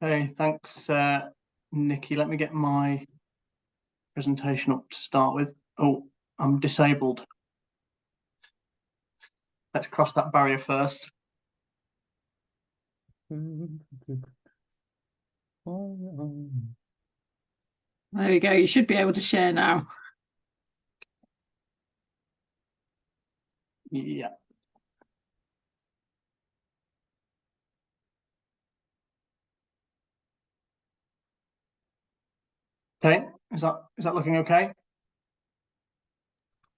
Okay, thanks, Nikki. Let me get my presentation up to start with. Oh, I'm disabled. Let's cross that barrier first. There we go. You should be able to share now. Yeah. Okay, is that looking okay?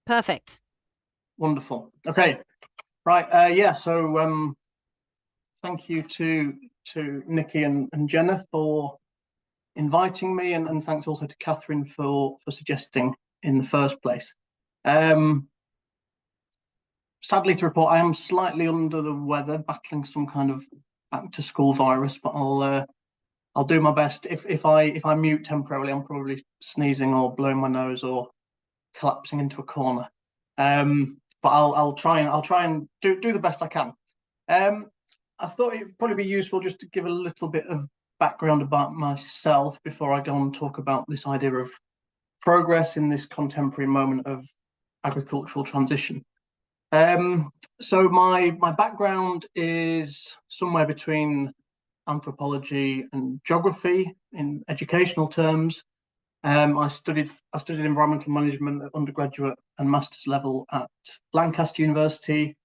Perfect. Wonderful. Okay, right. Yeah. So thank you to Nikki and Jenna for inviting me, and thanks also to Catherine for suggesting in the first place. Sadly to report, I am slightly under the weather, battling some kind of back to school virus, but I'll do my best. If I mute temporarily, I'm probably sneezing or blowing my nose or collapsing into a corner. But I'll try and do the best I can. I thought it'd probably be useful just to give a little bit of background about myself before I go on and talk about this idea of progress in this contemporary moment of agricultural transition. So my background is somewhere between anthropology and geography in educational terms. I studied environmental management at undergraduate and master's level at Lancaster University.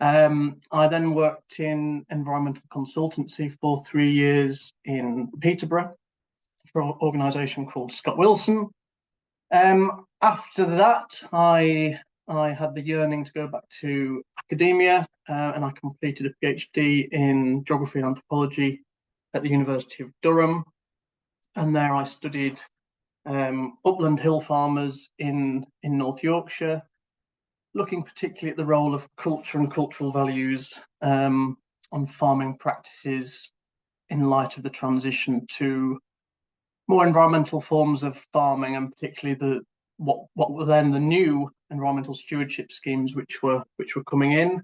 I then worked in environmental consultancy for 3 years in Peterborough for an organisation called Scott Wilson. After that, I had the yearning to go back to academia, and I completed a PhD in geography and anthropology at the University of Durham. And there I studied upland hill farmers in North Yorkshire, looking particularly at the role of culture and cultural values on farming practices in light of the transition to more environmental forms of farming, and particularly what were then the new environmental stewardship schemes which were coming in,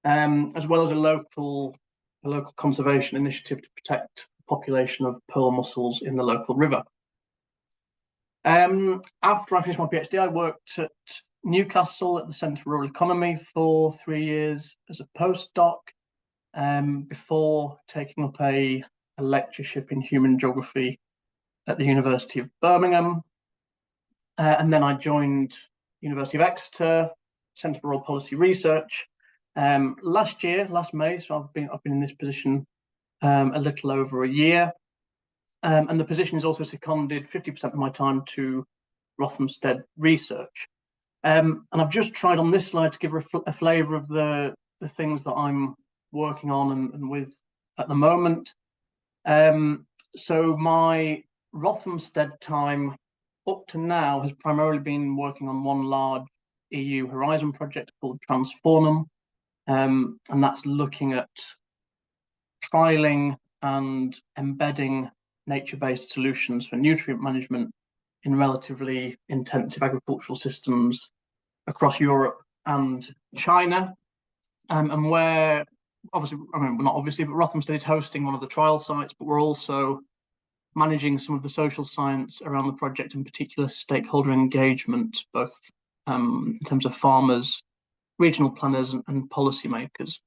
as well as a local conservation initiative to protect the population of pearl mussels in the local river. After I finished my PhD, I worked at Newcastle at the Centre for Rural Economy for 3 years as a postdoc, before taking up a lectureship in human geography at the University of Birmingham. And then I joined University of Exeter, Centre for Rural Policy Research, last May. So I've been in this position a little over a year. And the position is also seconded 50% of my time to Rothamsted Research. And I've just tried on this slide to give a flavour of the things that I'm working on and with at the moment. So my Rothamsted time up to now has primarily been working on one large EU Horizon project called Transformum, and that's looking at trialling and embedding nature-based solutions for nutrient management in relatively intensive agricultural systems across Europe and China, and where obviously, I mean, not obviously, but Rothamsted is hosting one of the trial sites, but we're also managing some of the social science around the project, in particular stakeholder engagement, both in terms of farmers, regional planners, and policymakers.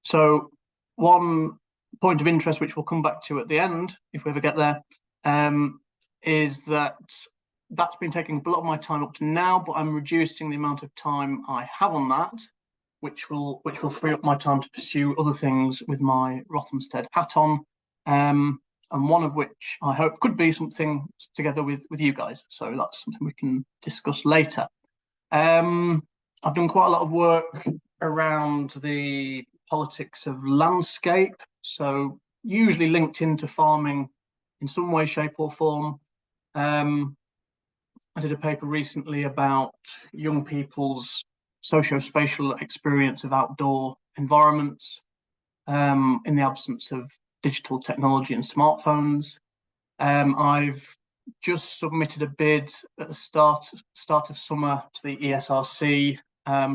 So one point of interest, which we'll come back to at the end, if we ever get there, is that's been taking a lot of my time up to now, but I'm reducing the amount of time I have on that, which will free up my time to pursue other things with my Rothamsted hat on, and one of which I hope could be something together with you guys. So that's something we can discuss later. I've done quite a lot of work around the politics of landscape, so usually linked into farming in some way, shape or form. I did a paper recently about young people's socio-spatial experience of outdoor environments in the absence of digital technology and smartphones. I've just submitted a bid at the start of summer to the ESRC,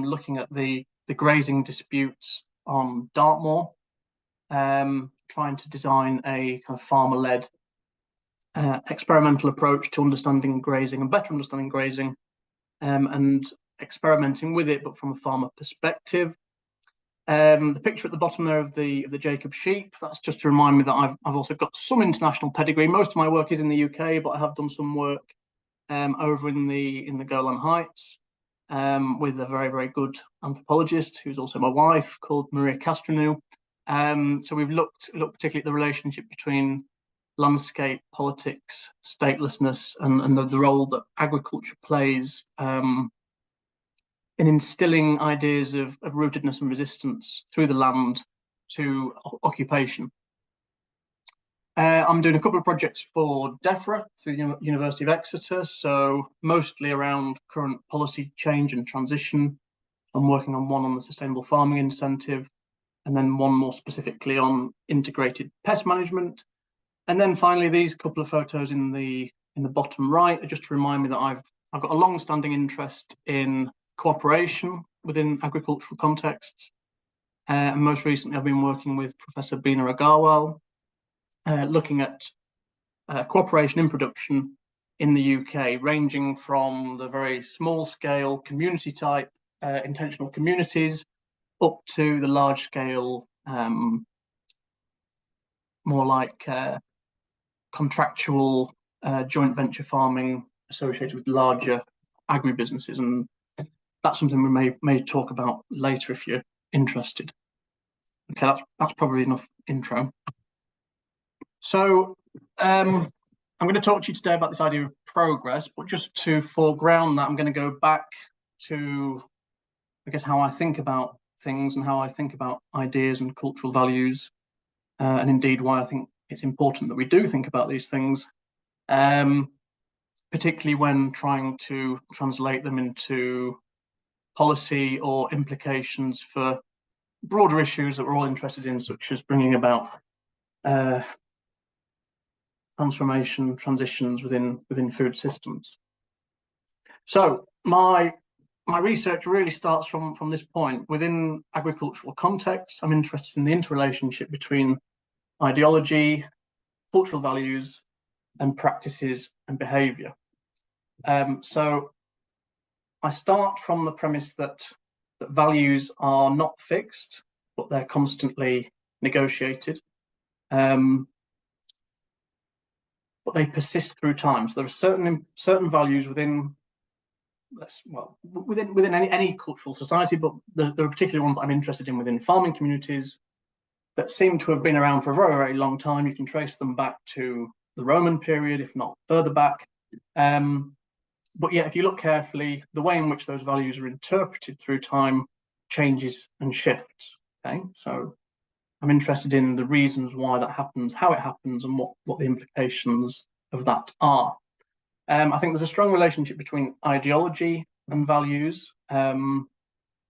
looking at the grazing disputes on Dartmoor. trying to design a kind of farmer-led experimental approach to understanding grazing and better understanding grazing, and experimenting with it, but from a farmer perspective. The picture at the bottom there of the Jacob sheep, that's just to remind me that I've also got some international pedigree. Most of my work is in the UK, but I have done some work over in the Golan Heights with a very, very good anthropologist who's also my wife, called Maria Castranou. So we've looked particularly at the relationship between landscape, politics, statelessness, and the role that agriculture plays in instilling ideas of rootedness and resistance through the land to occupation. I'm doing a couple of projects for DEFRA through the University of Exeter, so mostly around current policy change and transition. I'm working on one on the sustainable farming incentive, and then one more specifically on integrated pest management. And then finally, these couple of photos in the bottom right are just to remind me that I've got a long-standing interest in cooperation within agricultural contexts. And most recently, I've been working with Professor Beena Agarwal, looking at cooperation in production in the UK, ranging from the very small-scale community-type intentional communities up to the large-scale, more like contractual joint venture farming associated with larger agribusinesses, and that's something we may talk about later if you're interested. Okay, that's probably enough intro. So I'm going to talk to you today about this idea of progress, but just to foreground that, I'm going to go back to, I guess, how I think about things and how I think about ideas and cultural values, and indeed why I think it's important that we do think about these things, particularly when trying to translate them into policy or implications for broader issues that we're all interested in, such as bringing about transformation, transitions within food systems. So my research really starts from this point. Within agricultural contexts, I'm interested in the interrelationship between ideology, cultural values, and practices and behaviour. So I start from the premise that values are not fixed, but they're constantly negotiated. But they persist through time. So there are certain values within any cultural society, but there are particular ones I'm interested in within farming communities that seem to have been around for a very, very long time. You can trace them back to the Roman period, if not further back. But yet, if you look carefully, the way in which those values are interpreted through time changes and shifts. Okay, so I'm interested in the reasons why that happens, how it happens, and what the implications of that are. I think there's a strong relationship between ideology and values, and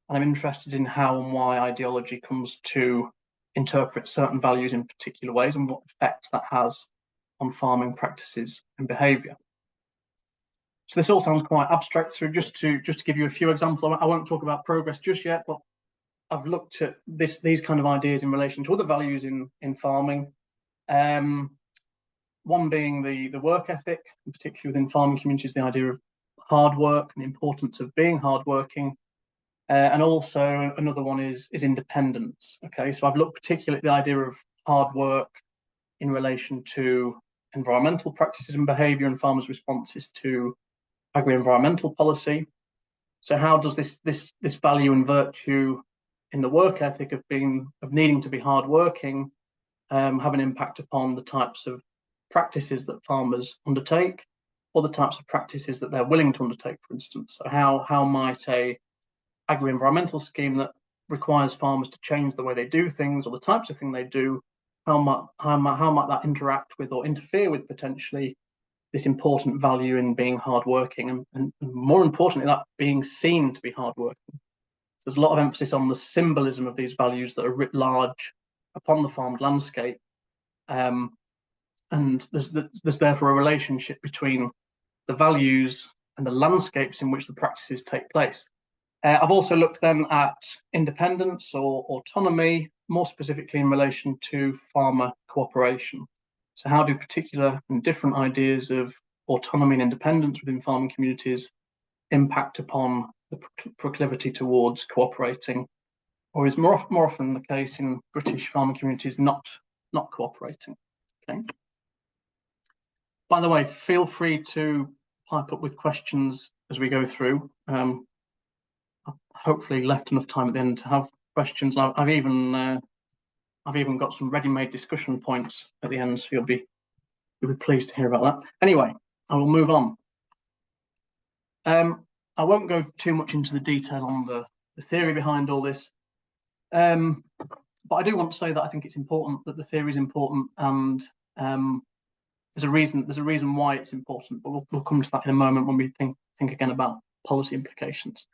I'm interested in how and why ideology comes to interpret certain values in particular ways and what effect that has on farming practices and behaviour. So this all sounds quite abstract, so just to give you a few examples, I won't talk about progress just yet, but I've looked at these kind of ideas in relation to other values in farming. One being the work ethic, particularly within farming communities, the idea of hard work and the importance of being hardworking. And also another one is independence. Okay, so I've looked particularly at the idea of hard work in relation to environmental practices and behaviour and farmers' responses to agri-environmental policy. So how does this value and virtue in the work ethic of needing to be hardworking have an impact upon the types of practices that farmers undertake, or the types of practices that they're willing to undertake, for instance? So how might a agri-environmental scheme that requires farmers to change the way they do things or the types of thing they do, how might that interact with or interfere with potentially this important value in being hardworking, and more importantly, that being seen to be hardworking? So there's a lot of emphasis on the symbolism of these values that are writ large upon the farmed landscape, and there's therefore a relationship between the values and the landscapes in which the practices take place. I've also looked then at independence or autonomy, more specifically in relation to farmer cooperation. So how do particular and different ideas of autonomy and independence within farming communities impact upon the proclivity towards cooperating, or is more often the case in British farming communities not cooperating? Okay. By the way, feel free to pipe up with questions as we go through. I've hopefully left enough time at the end to have questions. I've even got some ready-made discussion points at the end, so you'll be pleased to hear about that. Anyway, I will move on. I won't go too much into the detail on the theory behind all this, but I do want to say that I think it's important, that the theory is important, and there's a reason why it's important. But we'll come to that in a moment when we think again about policy implications.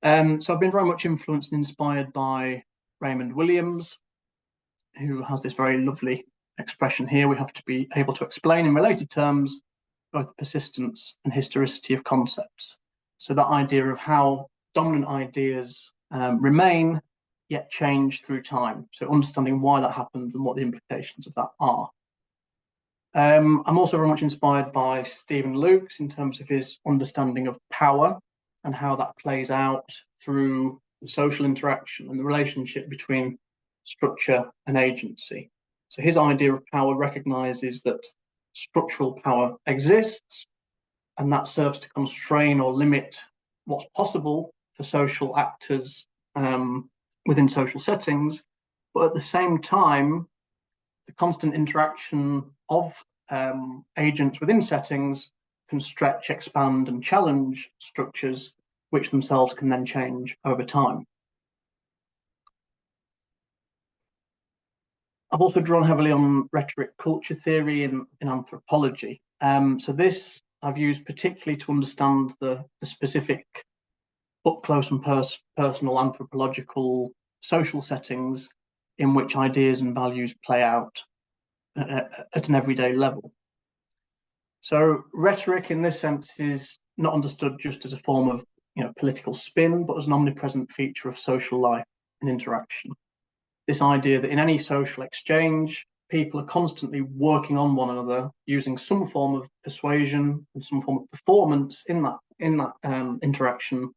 So I've been very much influenced and inspired by Raymond Williams, who has this very lovely expression here: we have to be able to explain in related terms both the persistence and historicity of concepts. So that idea of how dominant ideas remain yet change through time. So understanding why that happens and what the implications of that are. I'm also very much inspired by Stephen Luke's in terms of his understanding of power and how that plays out through social interaction and the relationship between structure and agency. So his idea of power recognizes that structural power exists, and that serves to constrain or limit what's possible for social actors within social settings. But at the same time, the constant interaction of agents within settings can stretch, expand, and challenge structures, which themselves can then change over time. I've also drawn heavily on rhetoric culture theory in anthropology. So this I've used particularly to understand the specific up close and personal anthropological social settings in which ideas and values play out at an everyday level. So rhetoric in this sense is not understood just as a form of political spin, but as an omnipresent feature of social life and interaction. This idea that in any social exchange, people are constantly working on one another using some form of persuasion and some form of performance in that interaction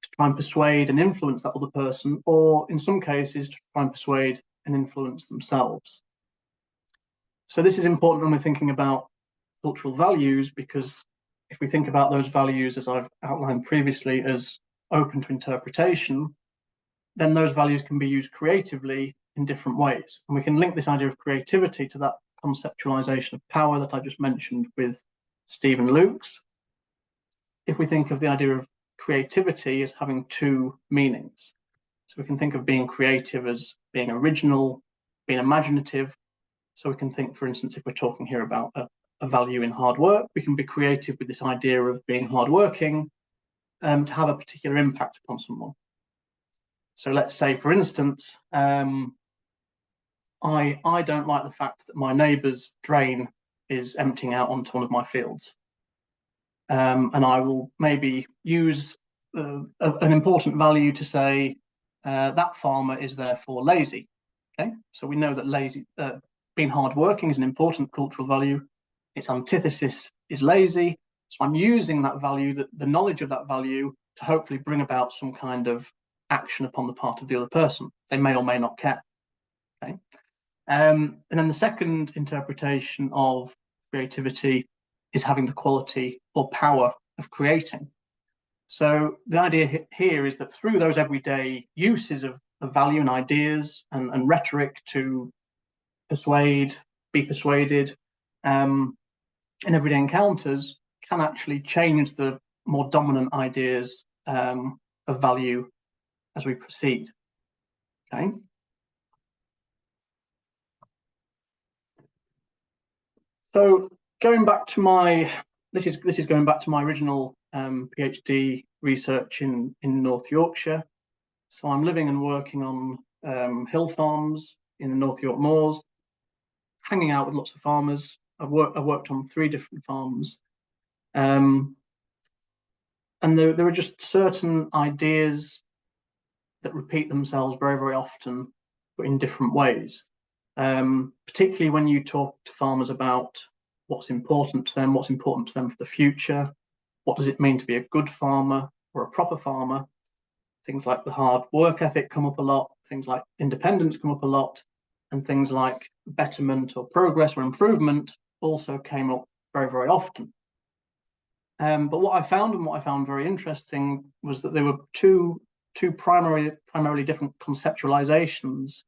to try and persuade and influence that other person, or in some cases to try and persuade and influence themselves. So this is important when we're thinking about cultural values, because if we think about those values, as I've outlined previously, as open to interpretation, then those values can be used creatively in different ways. And we can link this idea of creativity to that conceptualization of power that I just mentioned with Stephen Luke's. If we think of the idea of creativity as having two meanings, so we can think of being creative as being original, being imaginative. So we can think, for instance, if we're talking here about a value in hard work, we can be creative with this idea of being hardworking to have a particular impact upon someone. So let's say, for instance, I don't like the fact that my neighbour's drain is emptying out onto one of my fields. And I will maybe use an important value to say that farmer is therefore lazy. Okay, so we know that being hardworking is an important cultural value. Its antithesis is lazy. So I'm using that value, the knowledge of that value, to hopefully bring about some kind of action upon the part of the other person. They may or may not care. Okay, and then the second interpretation of creativity is having the quality or power of creating. So the idea here is that through those everyday uses of value and ideas and rhetoric to persuade, be persuaded, in everyday encounters, can actually change the more dominant ideas of value as we proceed. Okay. So going back to this is going back to my original PhD research in North Yorkshire. So I'm living and working on hill farms in the North York Moors, hanging out with lots of farmers. I've worked on 3 different farms, and there are just certain ideas that repeat themselves very, very often but in different ways. Particularly when you talk to farmers about what's important to them for the future, what does it mean to be a good farmer or a proper farmer. Things like the hard work ethic come up a lot, things like independence come up a lot, and things like betterment or progress or improvement also came up very, very often. But what I found very interesting was that there were two primarily different conceptualizations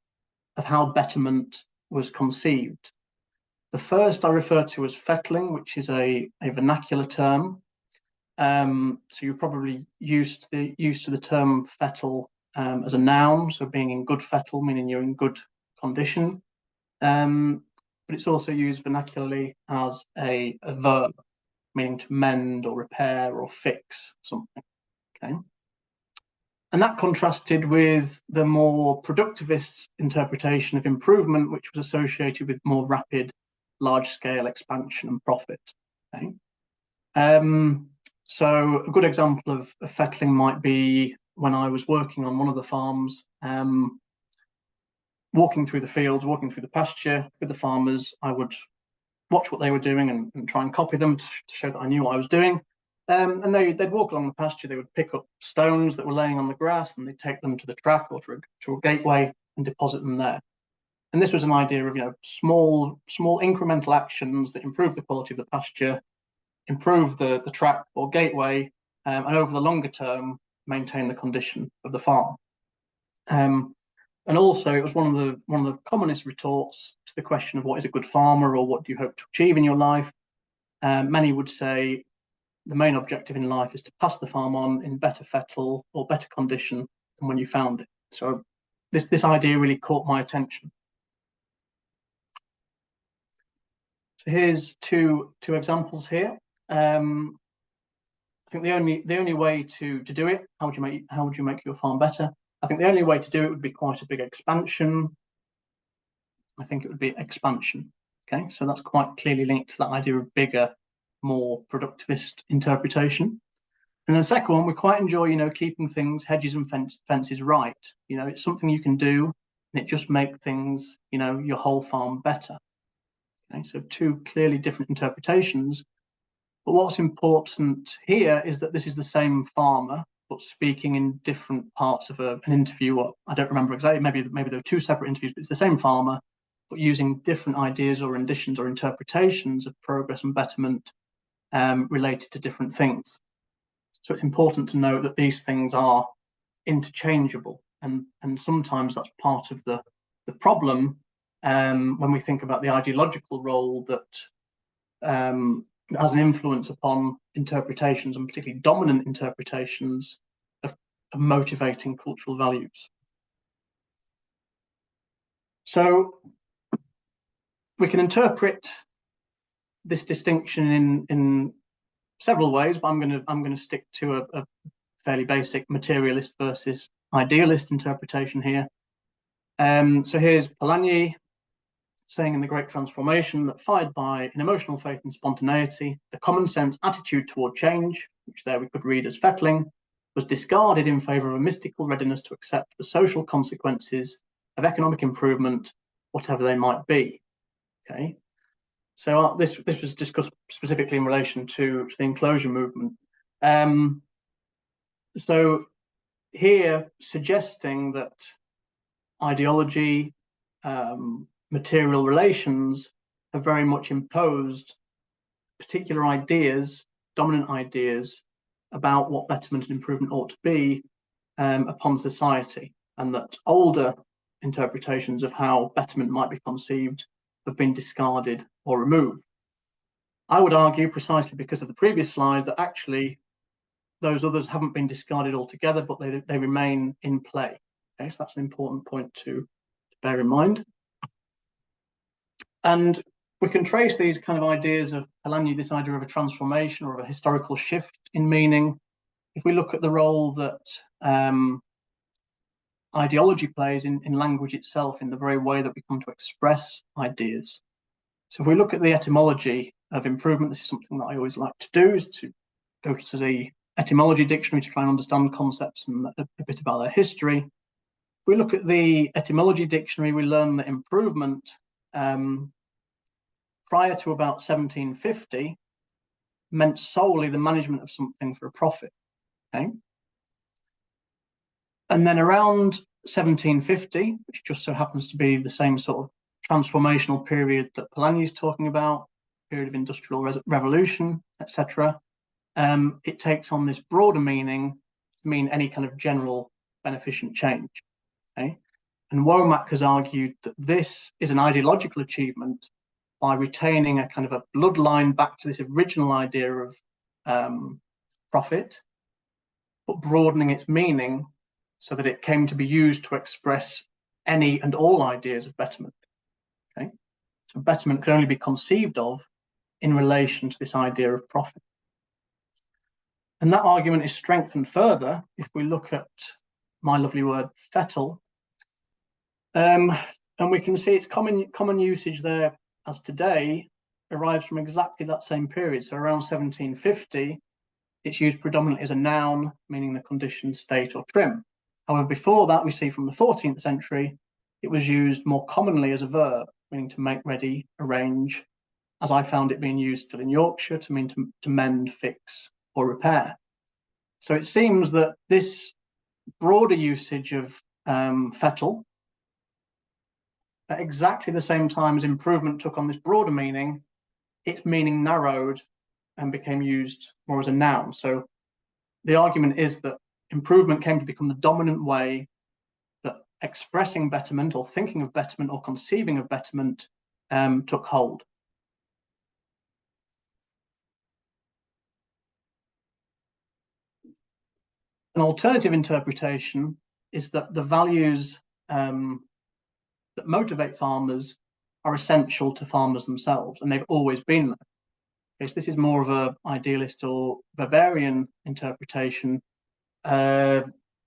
of how betterment was conceived. The first I refer to as fettling, which is a vernacular term. So you're probably used to the term fettle as a noun, so being in good fettle, meaning you're in good condition. But it's also used vernacularly as a verb, meaning to mend or repair or fix something. Okay. And that contrasted with the more productivist interpretation of improvement, which was associated with more rapid, large-scale expansion and profit. Okay. So a good example of fettling might be when I was working on one of the farms, walking through the fields, walking through the pasture with the farmers. I would watch what they were doing and try and copy them to show that I knew what I was doing. And they'd walk along the pasture, they would pick up stones that were laying on the grass and they'd take them to the track or to a gateway and deposit them there. And this was an idea of, small incremental actions that improve the quality of the pasture, improve the track or gateway, and over the longer term, maintain the condition of the farm. And also, it was one of the commonest retorts to the question of what is a good farmer or what do you hope to achieve in your life. Many would say the main objective in life is to pass the farm on in better fettle or better condition than when you found it. So this idea really caught my attention. So here's two examples here. I think the only way to do it, how would you make your farm better? I think the only way to do it would be quite a big expansion. I think it would be expansion. Okay, so that's quite clearly linked to that idea of bigger, more productivist interpretation. And the second one, we quite enjoy, keeping things, hedges and fences right. It's something you can do, and it just makes things, your whole farm better. Okay, so two clearly different interpretations. But what's important here is that this is the same farmer, but speaking in different parts of an interview. I don't remember exactly. Maybe there were two separate interviews, but it's the same farmer, but using different ideas or renditions or interpretations of progress and betterment related to different things. So it's important to note that these things are interchangeable, and sometimes that's part of the problem when we think about the ideological role that has an influence upon interpretations, and particularly dominant interpretations of motivating cultural values. So we can interpret this distinction in several ways, but I'm going to stick to a fairly basic materialist versus idealist interpretation here. So here's Polanyi saying in The Great Transformation that, fired by an emotional faith in spontaneity, the common sense attitude toward change, which there we could read as fettling, was discarded in favour of a mystical readiness to accept the social consequences of economic improvement, whatever they might be. Okay, so this was discussed specifically in relation to the enclosure movement. So here, suggesting that ideology, material relations have very much imposed particular ideas, dominant ideas about what betterment and improvement ought to be upon society, and that older interpretations of how betterment might be conceived have been discarded or removed. I would argue, precisely because of the previous slide, that actually those others haven't been discarded altogether, but they remain in play. Okay, so that's an important point to bear in mind. And we can trace these kind of ideas of Polanyi, this idea of a transformation or of a historical shift in meaning, if we look at the role that ideology plays in language itself, in the very way that we come to express ideas. So if we look at the etymology of improvement, this is something that I always like to do, is to go to the etymology dictionary to try and understand concepts and a bit about their history. we look at the etymology dictionary, we learn that improvement prior to about 1750 meant solely the management of something for a profit. Okay. And then around 1750, which just so happens to be the same sort of transformational period that Polanyi is talking about, period of industrial revolution, etc., it takes on this broader meaning to mean any kind of general beneficent change. Okay? And Womack has argued that this is an ideological achievement by retaining a kind of a bloodline back to this original idea of profit, but broadening its meaning so that it came to be used to express any and all ideas of betterment. Okay, so betterment can only be conceived of in relation to this idea of profit. And that argument is strengthened further if we look at my lovely word fettle, and we can see its common usage there as today arrives from exactly that same period. So around 1750, it's used predominantly as a noun, meaning the condition, state, or trim. However, before that, we see from the 14th century, it was used more commonly as a verb, meaning to make ready, arrange, as I found it being used still in Yorkshire to mean to mend, fix, or repair. So it seems that this broader usage of fettle, at exactly the same time as improvement took on this broader meaning, its meaning narrowed and became used more as a noun. So the argument is that improvement came to become the dominant way that expressing betterment or thinking of betterment or conceiving of betterment took hold. An alternative interpretation is that the values that motivate farmers are essential to farmers themselves, and they've always been there. Okay, so this is more of an idealist or Weberian interpretation,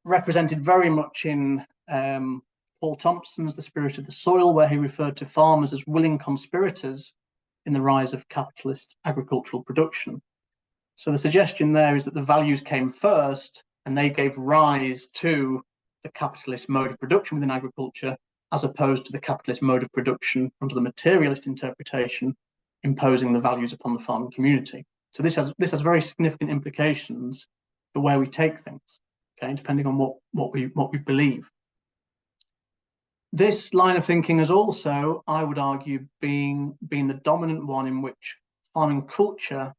represented very much in Paul Thompson's The Spirit of the Soil, where he referred to farmers as willing conspirators in the rise of capitalist agricultural production. So the suggestion there is that the values came first and they gave rise to the capitalist mode of production within agriculture, as opposed to the capitalist mode of production under the materialist interpretation, imposing the values upon the farming community. So this has very significant implications for where we take things, okay, depending on what we believe. This line of thinking has also, I would argue, been the dominant one in which farming culture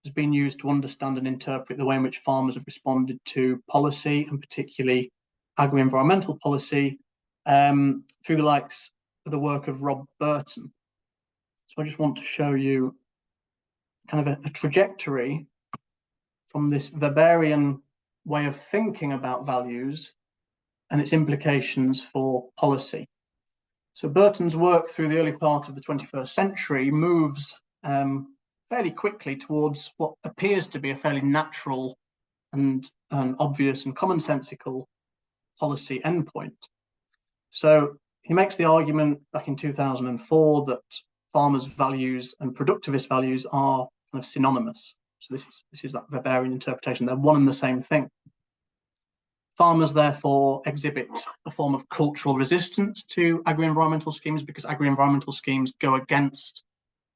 has been used to understand and interpret the way in which farmers have responded to policy, and particularly agro-environmental policy, through the likes of the work of Rob Burton. So I just want to show you kind of a trajectory from this Weberian way of thinking about values and its implications for policy. So Burton's work through the early part of the 21st century moves fairly quickly towards what appears to be a fairly natural and obvious and commonsensical policy endpoint. So he makes the argument back in 2004 that farmers' values and productivist values are kind of synonymous. So this is that Weberian interpretation. They're one and the same thing. Farmers therefore exhibit a form of cultural resistance to agro-environmental schemes because agro-environmental schemes go against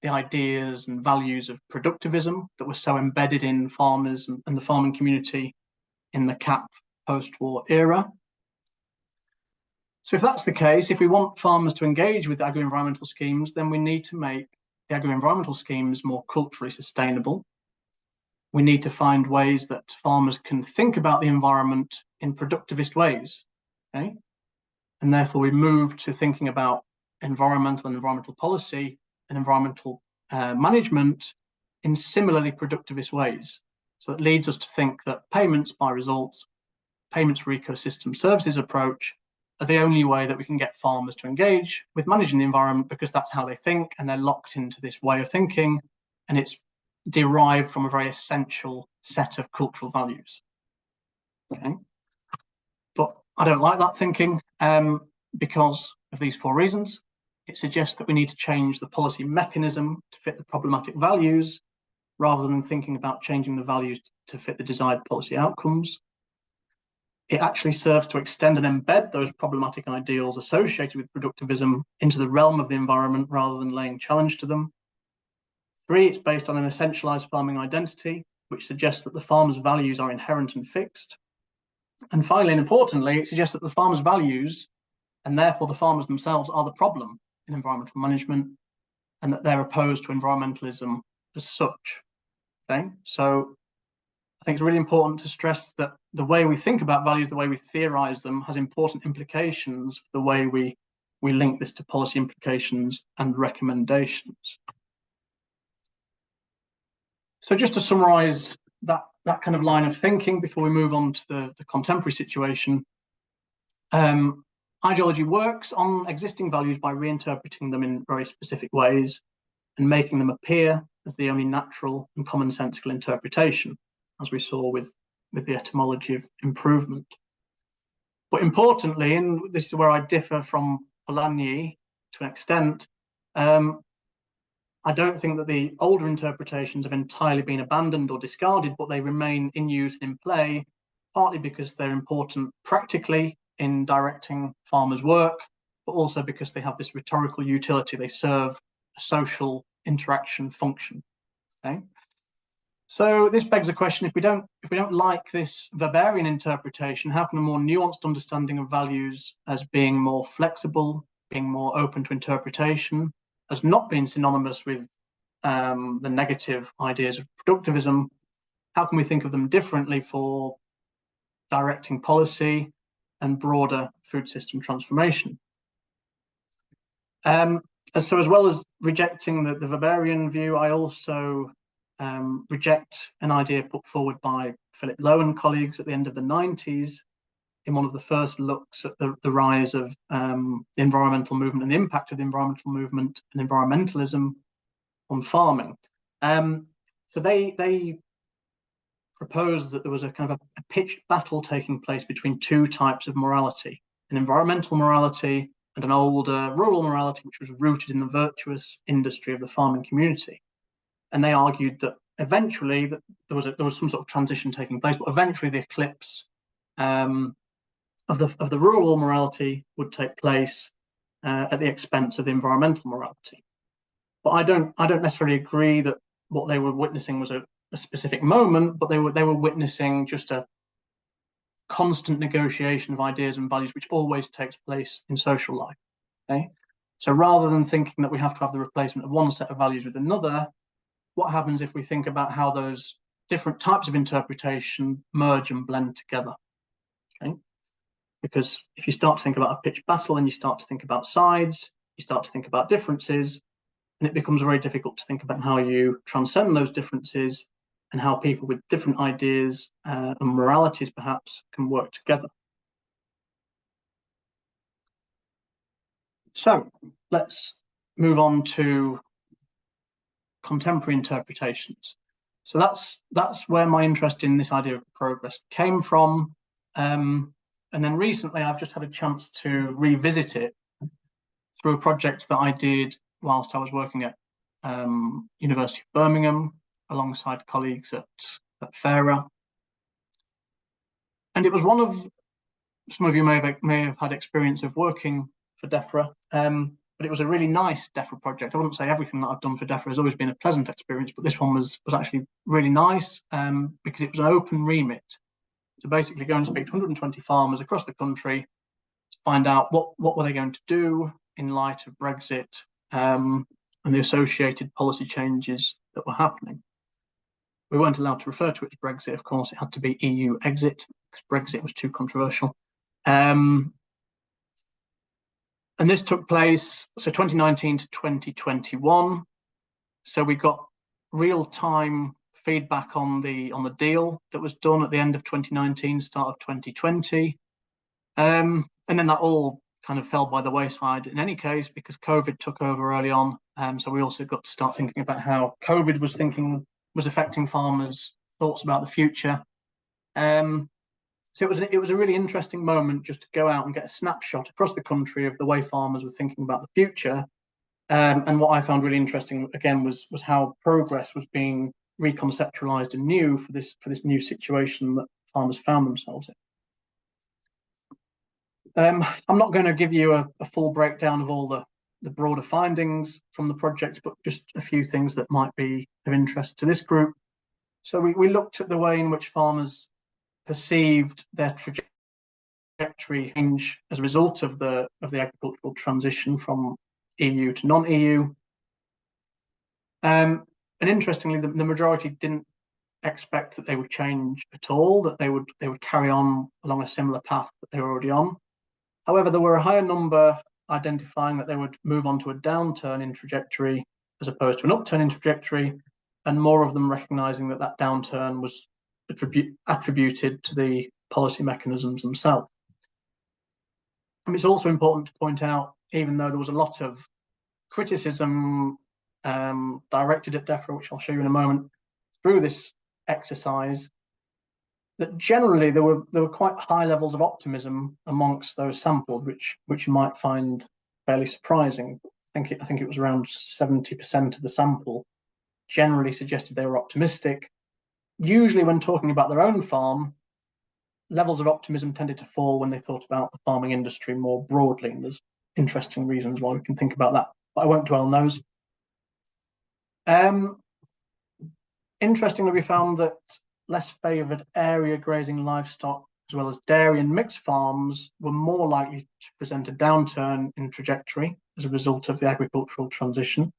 the ideas and values of productivism that were so embedded in farmers and the farming community in the CAP post-war era. So if that's the case, if we want farmers to engage with agro-environmental schemes, then we need to make the agro-environmental schemes more culturally sustainable. We need to find ways that farmers can think about the environment in productivist ways, okay? And therefore we move to thinking about environmental and environmental policy and environmental management in similarly productivist ways. So it leads us to think that payments by results, payments for ecosystem services approach are the only way that we can get farmers to engage with managing the environment, because that's how they think and they're locked into this way of thinking, and it's derived from a very essential set of cultural values. Okay, but I don't like that thinking because of these four reasons. It suggests that we need to change the policy mechanism to fit the problematic values, rather than thinking about changing the values to fit the desired policy outcomes. It actually serves to extend and embed those problematic ideals associated with productivism into the realm of the environment rather than laying challenge to them. 3, it's based on an essentialized farming identity, which suggests that the farmer's values are inherent and fixed. And finally, and importantly, it suggests that the farmer's values, and therefore the farmers themselves, are the problem in environmental management, and that they're opposed to environmentalism as such. Okay, so I think it's really important to stress that the way we think about values, the way we theorize them, has important implications for the way we link this to policy implications and recommendations. So just to summarize that kind of line of thinking before we move on to the contemporary situation, ideology works on existing values by reinterpreting them in very specific ways and making them appear as the only natural and commonsensical interpretation, as we saw with the etymology of improvement. But importantly, and this is where I differ from Polanyi to an extent, I don't think that the older interpretations have entirely been abandoned or discarded, but they remain in use and in play, partly because they're important practically in directing farmers' work, but also because they have this rhetorical utility. They serve a social interaction function. Okay. So this begs a question: if we don't like this Weberian interpretation, how can a more nuanced understanding of values as being more flexible, being more open to interpretation, as not being synonymous with the negative ideas of productivism, how can we think of them differently for directing policy and broader food system transformation? And so, as well as rejecting the Weberian view, I also reject an idea put forward by Philip Lowe and colleagues at the end of the 90s in one of the first looks at the rise of the environmental movement and the impact of the environmental movement and environmentalism on farming. So they proposed that there was a kind of a pitched battle taking place between two types of morality: an environmental morality and an older rural morality, which was rooted in the virtuous industry of the farming community. And they argued that eventually that there was some sort of transition taking place, but eventually the eclipse of the rural morality would take place at the expense of the environmental morality. But I don't necessarily agree that what they were witnessing was a specific moment, but they were witnessing just a constant negotiation of ideas and values, which always takes place in social life. Okay, so rather than thinking that we have to have the replacement of one set of values with another, what happens if we think about how those different types of interpretation merge and blend together? Okay, because if you start to think about a pitched battle and you start to think about sides, you start to think about differences, and it becomes very difficult to think about how you transcend those differences and how people with different ideas and moralities perhaps can work together. So let's move on to contemporary interpretations. So that's where my interest in this idea of progress came from. And then recently I've just had a chance to revisit it through a project that I did whilst I was working at University of Birmingham alongside colleagues at FARA. And it was one of, some of you may have had experience of working for DEFRA, but it was a really nice DEFRA project. I wouldn't say everything that I've done for DEFRA has always been a pleasant experience, but this one was actually really nice because it was an open remit to basically go and speak to 120 farmers across the country to find out what were they going to do in light of Brexit and the associated policy changes that were happening. We weren't allowed to refer to it as Brexit, of course. It had to be EU exit because Brexit was too controversial. And this took place, so 2019 to 2021. So we got real-time feedback on the deal that was done at the end of 2019, start of 2020. And then that all kind of fell by the wayside in any case because COVID took over early on. So we also got to start thinking about how COVID was affecting farmers' thoughts about the future. So it was a really interesting moment just to go out and get a snapshot across the country of the way farmers were thinking about the future. And what I found really interesting again was how progress was being reconceptualized anew for this new situation that farmers found themselves in. I'm not going to give you a full breakdown of all the broader findings from the project, but just a few things that might be of interest to this group. So we looked at the way in which farmers perceived their trajectory change as a result of the agricultural transition from EU to non-EU. And interestingly, the majority didn't expect that they would change at all, that they would carry on along a similar path that they were already on. However, there were a higher number identifying that they would move on to a downturn in trajectory as opposed to an upturn in trajectory, and more of them recognizing that that downturn was attributed to the policy mechanisms themselves. And it's also important to point out, even though there was a lot of criticism directed at DEFRA, which I'll show you in a moment, through this exercise, that generally there were quite high levels of optimism amongst those sampled, which you might find fairly surprising. I think it was around 70% of the sample generally suggested they were optimistic. Usually, when talking about their own farm, levels of optimism tended to fall when they thought about the farming industry more broadly. And there's interesting reasons why we can think about that, but I won't dwell on those. Interestingly, we found that less favoured area grazing livestock, as well as dairy and mixed farms, were more likely to present a downturn in trajectory as a result of the agricultural transition.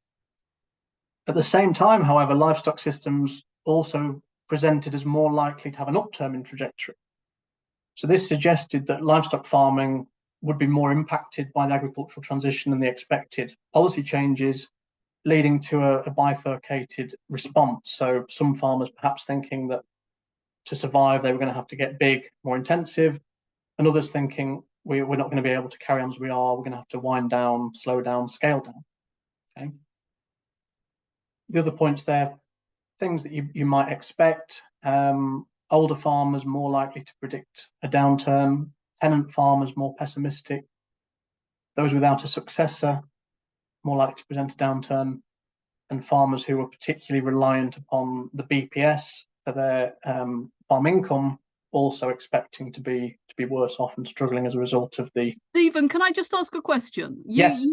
At the same time, however, livestock systems also presented as more likely to have an upturn in trajectory. So this suggested that livestock farming would be more impacted by the agricultural transition and the expected policy changes, leading to a bifurcated response. So some farmers perhaps thinking that to survive, they were going to have to get big, more intensive, and others thinking we're not going to be able to carry on as we are. We're going to have to wind down, slow down, scale down. Okay. The other points there, things that you might expect. Older farmers more likely to predict a downturn. Tenant farmers more pessimistic. Those without a successor more likely to present a downturn, and farmers who were particularly reliant upon the BPS for their farm income also expecting to be worse off and struggling as a result of the. Stephen, can I just ask a question? Yes.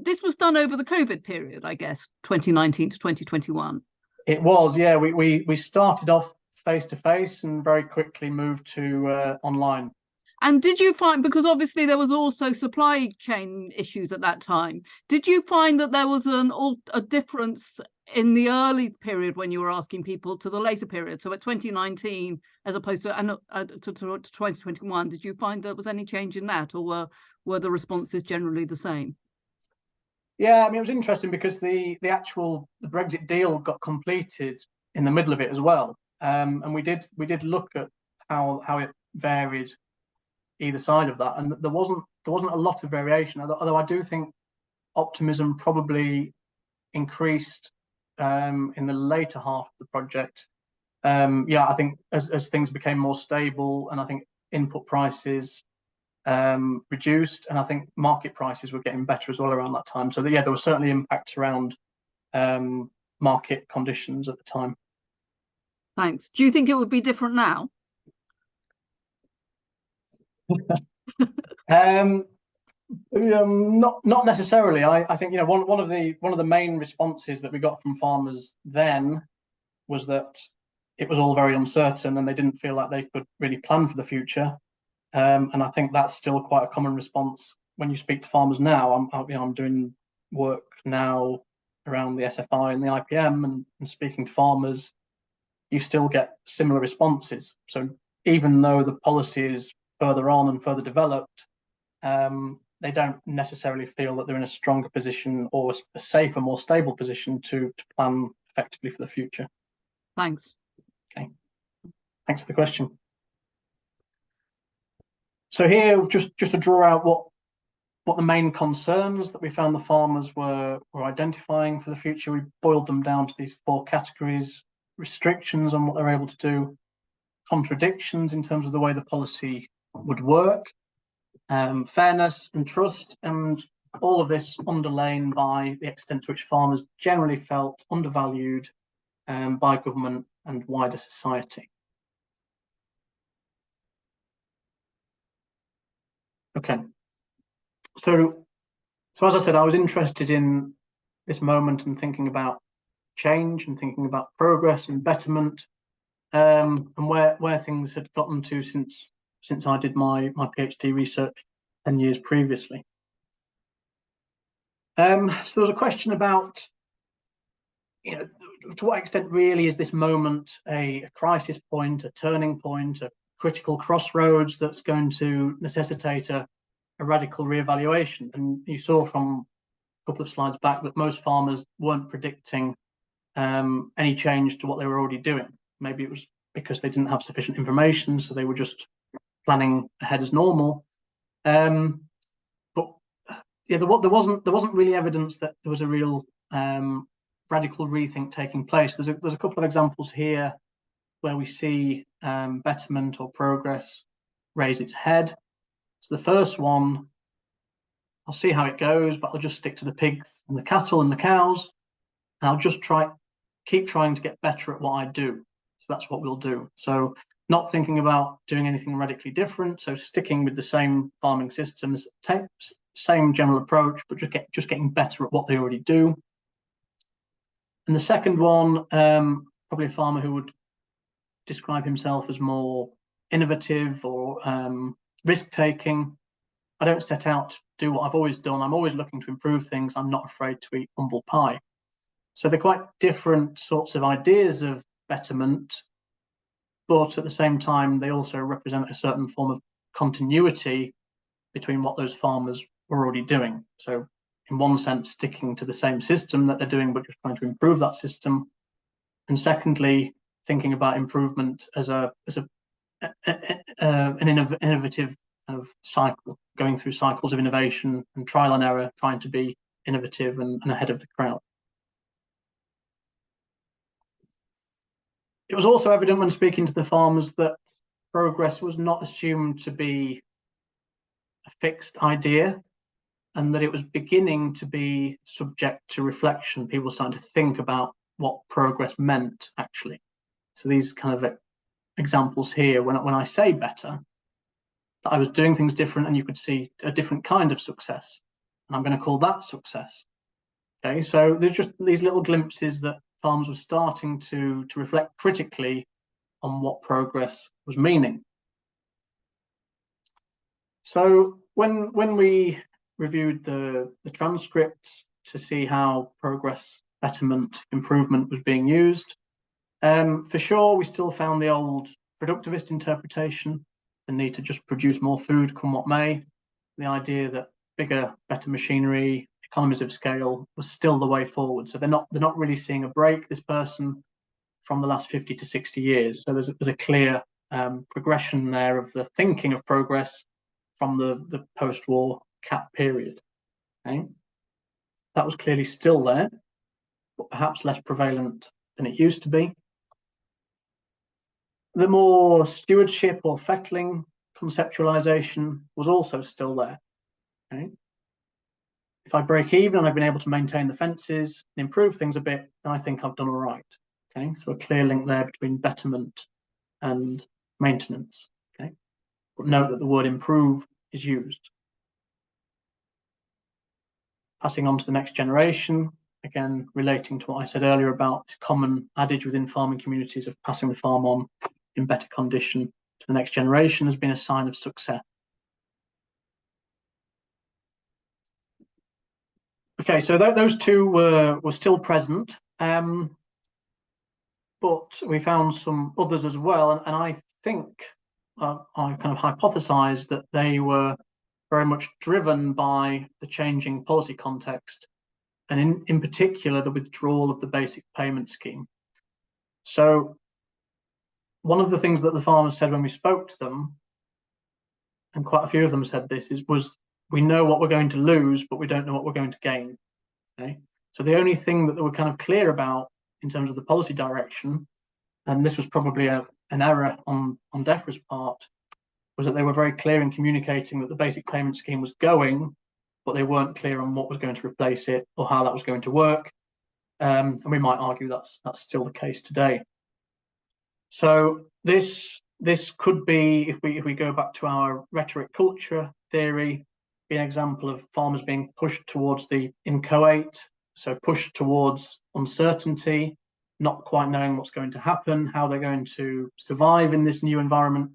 This was done over the COVID period, I guess, 2019 to 2021. It was, yeah. We started off face to face and very quickly moved to online. And did you find, because obviously there was also supply chain issues at that time, did you find that there was a difference in the early period when you were asking people to the later period? So at 2019, as opposed to 2021, did you find there was any change in that, or were the responses generally the same? Yeah, I mean, it was interesting because the Brexit deal got completed in the middle of it as well, and we did look at how it varied either side of that, and there wasn't a lot of variation. Although I do think optimism probably increased in the later half of the project. Yeah, I think as things became more stable, and I think input prices reduced, and I think market prices were getting better as well around that time. So yeah, there was certainly impacts around market conditions at the time. Thanks. Do you think it would be different now? Not necessarily. I think one of the main responses that we got from farmers then was that it was all very uncertain and they didn't feel like they could really plan for the future. And I think that's still quite a common response when you speak to farmers now. I'm doing work now around the SFI and the IPM, and speaking to farmers, you still get similar responses. So even though the policy is further on and further developed, they don't necessarily feel that they're in a stronger position or a safer, more stable position to plan effectively for the future. Thanks. Okay. Thanks for the question. So here, just to draw out what the main concerns that we found the farmers were identifying for the future, we boiled them down to these 4 categories: restrictions on what they're able to do, contradictions in terms of the way the policy would work, fairness and trust, and all of this underlain by the extent to which farmers generally felt undervalued by government and wider society. Okay. So as I said, I was interested in this moment and thinking about change and thinking about progress and betterment, and where things had gotten to since I did my PhD research 10 years previously. So there was a question about, to what extent really is this moment a crisis point, a turning point, a critical crossroads that's going to necessitate a radical reevaluation? And you saw from a couple of slides back that most farmers weren't predicting any change to what they were already doing. Maybe it was because they didn't have sufficient information, so they were just planning ahead as normal. But yeah, there wasn't really evidence that there was a real radical rethink taking place. There's a couple of examples here where we see betterment or progress raise its head. So the first one, I'll see how it goes, but I'll just stick to the pigs and the cattle and the cows, and I'll just keep trying to get better at what I do. So that's what we'll do. So not thinking about doing anything radically different. So sticking with the same farming systems, same general approach, but just getting better at what they already do. And the second one, probably a farmer who would describe himself as more innovative or risk-taking. I don't set out to do what I've always done. I'm always looking to improve things. I'm not afraid to eat humble pie. So they're quite different sorts of ideas of betterment, but at the same time, they also represent a certain form of continuity between what those farmers were already doing. So in one sense, sticking to the same system that they're doing, but just trying to improve that system. And secondly, thinking about improvement as an innovative kind of cycle, going through cycles of innovation and trial and error, trying to be innovative and ahead of the crowd. It was also evident when speaking to the farmers that progress was not assumed to be a fixed idea, and that it was beginning to be subject to reflection. People starting to think about what progress meant, actually. So these kind of examples here, when I say better, that I was doing things different and you could see a different kind of success. And I'm going to call that success. Okay, so there's just these little glimpses that farmers were starting to reflect critically on what progress was meaning. So when we reviewed the transcripts to see how progress, betterment, improvement was being used, for sure we still found the old productivist interpretation, the need to just produce more food come what may, the idea that bigger, better machinery, economies of scale was still the way forward. So they're not really seeing a break, this person, from the last 50 to 60 years. So there's a clear progression there of the thinking of progress from the post-war CAP period. Okay? That was clearly still there, but perhaps less prevalent than it used to be. The more stewardship or fettling conceptualization was also still there. Okay? If I break even and I've been able to maintain the fences and improve things a bit, then I think I've done all right. Okay, so a clear link there between betterment and maintenance. Okay, but note that the word improve is used. Passing on to the next generation, again relating to what I said earlier about this common adage within farming communities of passing the farm on in better condition to the next generation has been a sign of success. Okay, so those two were still present, but we found some others as well, and I think I kind of hypothesized that they were very much driven by the changing policy context, and in particular the withdrawal of the basic payment scheme. So one of the things that the farmers said when we spoke to them, and quite a few of them said this, was we know what we're going to lose, but we don't know what we're going to gain. Okay, so the only thing that they were kind of clear about in terms of the policy direction, and this was probably an error on DEFRA's part, was that they were very clear in communicating that the basic payment scheme was going, but they weren't clear on what was going to replace it or how that was going to work. And we might argue that's still the case today. So this could be, if we go back to our rhetoric culture, theory be an example of farmers being pushed towards the inchoate, so pushed towards uncertainty, not quite knowing what's going to happen, how they're going to survive in this new environment.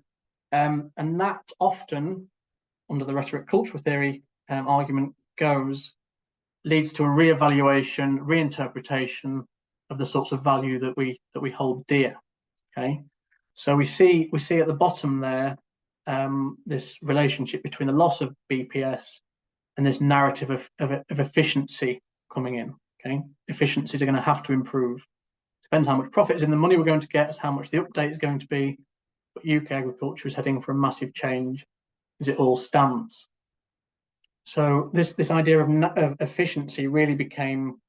And that often, under the rhetoric cultural theory argument goes, leads to a re-evaluation, reinterpretation of the sorts of value that we hold dear. Okay, so we see at the bottom there this relationship between the loss of BPS and this narrative of efficiency coming in. Okay, efficiencies are going to have to improve. Depends how much profit is in the money we're going to get, as how much the update is going to be. But UK agriculture is heading for a massive change as it all stands. So this idea of efficiency really became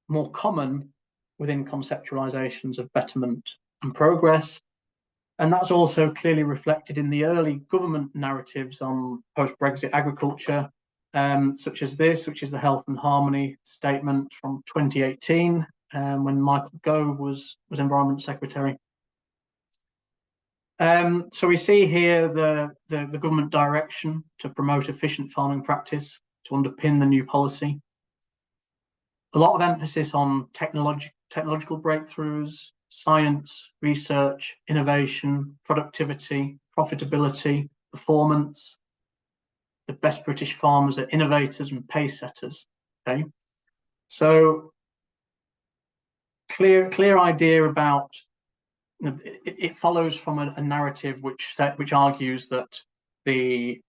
more common within conceptualizations of betterment and progress. And that's also clearly reflected in the early government narratives on post-Brexit agriculture, such as this, which is the Health and Harmony statement from 2018, when Michael Gove was Environment Secretary. So we see here the government direction to promote efficient farming practice to underpin the new policy. A lot of emphasis on technological breakthroughs, science, research, innovation, productivity, profitability, performance. The best British farmers are innovators and pace setters. Okay, so clear idea about. It follows from a narrative which argues that the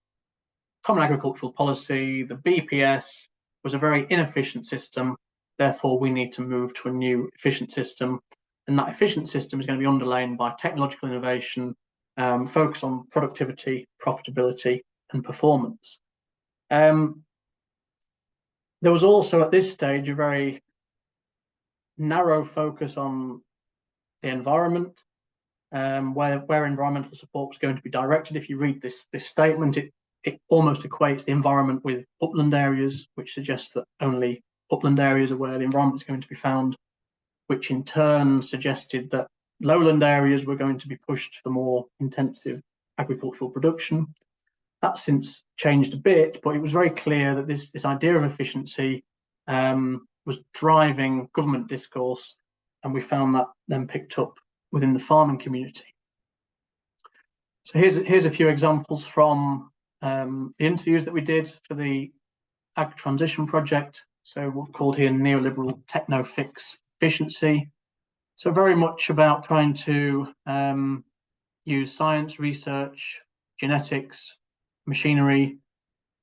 Common Agricultural Policy, the BPS, was a very inefficient system. Therefore, we need to move to a new efficient system. And that efficient system is going to be underlain by technological innovation, focus on productivity, profitability, and performance. There was also at this stage a very narrow focus on the environment, where environmental support was going to be directed. If you read this statement, it almost equates the environment with upland areas, which suggests that only upland areas are where the environment is going to be found, which in turn suggested that lowland areas were going to be pushed for more intensive agricultural production. That's since changed a bit, but it was very clear that this idea of efficiency was driving government discourse, and we found that then picked up within the farming community. So here's a few examples from the interviews that we did for the Ag Transition Project. So what's called here neoliberal techno-fix efficiency. So very much about trying to use science, research, genetics, machinery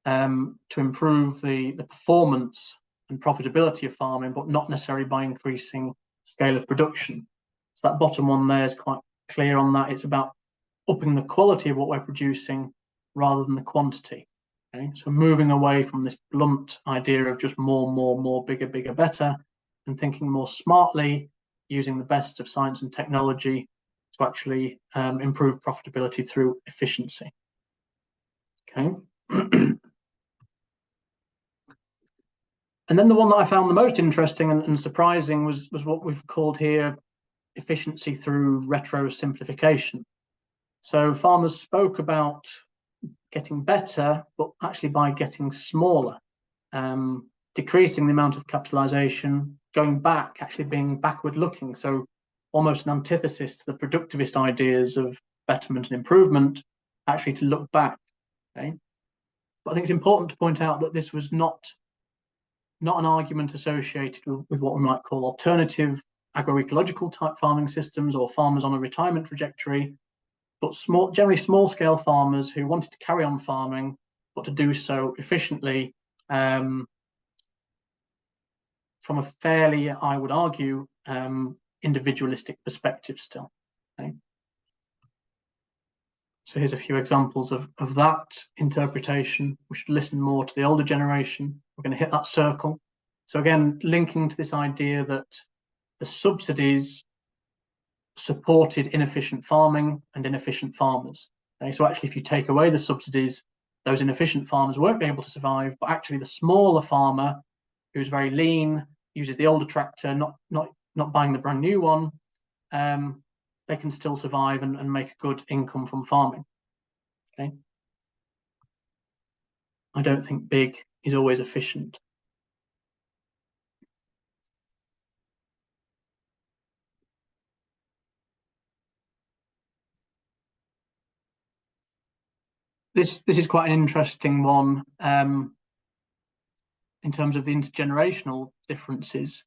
to improve the performance and profitability of farming, but not necessarily by increasing scale of production. So that bottom one there is quite clear on that. It's about upping the quality of what we're producing rather than the quantity. Okay? So moving away from this blunt idea of just more, bigger, better, and thinking more smartly, using the best of science and technology to actually improve profitability through efficiency. Okay. And then the one that I found the most interesting and surprising was what we've called here efficiency through retro simplification. So farmers spoke about getting better, but actually by getting smaller, decreasing the amount of capitalization, going back, actually being backward looking. So almost an antithesis to the productivist ideas of betterment and improvement, actually to look back. Okay? But I think it's important to point out that this was not an argument associated with what we might call alternative agroecological type farming systems or farmers on a retirement trajectory, but generally small scale farmers who wanted to carry on farming, but to do so efficiently from a fairly, I would argue, individualistic perspective still. Okay? So here's a few examples of that interpretation. We should listen more to the older generation. We're going to hit that circle. So again, linking to this idea that the subsidies supported inefficient farming and inefficient farmers. Okay? So actually, if you take away the subsidies, those inefficient farmers won't be able to survive, but actually the smaller farmer who's very lean, uses the older tractor, not buying the brand new one, they can still survive and make a good income from farming. Okay. I don't think big is always efficient. This is quite an interesting one in terms of the intergenerational differences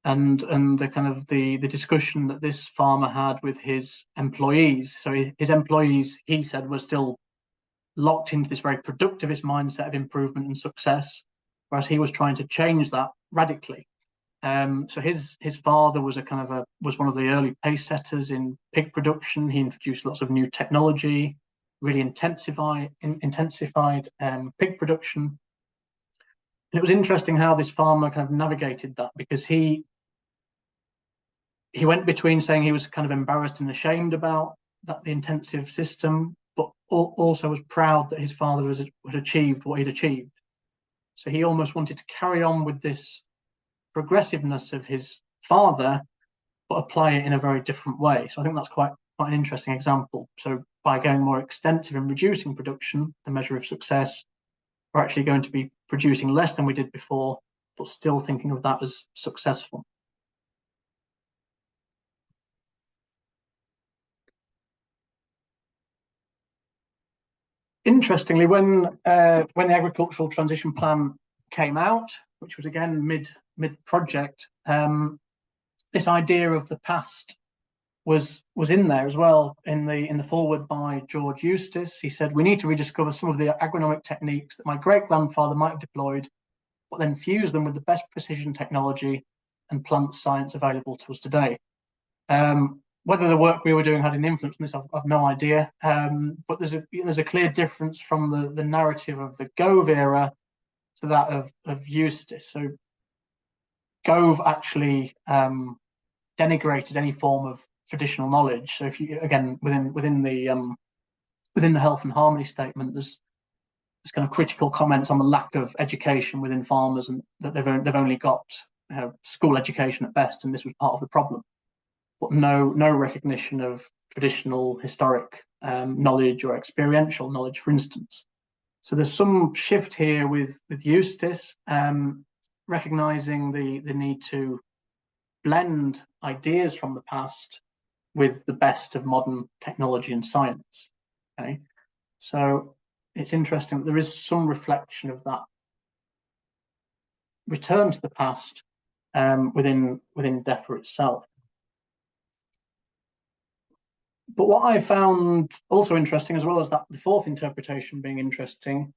and the kind of the discussion that this farmer had with his employees. So his employees, he said, were still locked into this very productivist mindset of improvement and success, whereas he was trying to change that radically. So his father was was one of the early pace setters in pig production. He introduced lots of new technology, really intensified pig production. And it was interesting how this farmer kind of navigated that, because he went between saying he was kind of embarrassed and ashamed about the intensive system, but also was proud that his father had achieved what he'd achieved. So he almost wanted to carry on with this progressiveness of his father, but apply it in a very different way. So I think that's quite an interesting example. So by going more extensive and reducing production, the measure of success, we're actually going to be producing less than we did before, but still thinking of that as successful. Interestingly, when the agricultural transition plan came out, which was again mid project, this idea of the past was in there as well in the foreword by George Eustace. He said, "We need to rediscover some of the agronomic techniques that my great grandfather might have deployed, but then fuse them with the best precision technology and plant science available to us today." Whether the work we were doing had an influence on this, I've no idea. But there's a clear difference from the narrative of the Gove era to that of Eustace. So Gove actually denigrated any form of traditional knowledge. So if you, again, within the health and harmony statement, there's kind of critical comments on the lack of education within farmers, and that they've only got school education at best, and this was part of the problem. But no recognition of traditional historic knowledge or experiential knowledge, for instance. So there's some shift here with Eustace, recognizing the need to blend ideas from the past with the best of modern technology and science. Okay, so it's interesting that there is some reflection of that return to the past within DEFRA itself. But what I found also interesting, as well as that the fourth interpretation being interesting,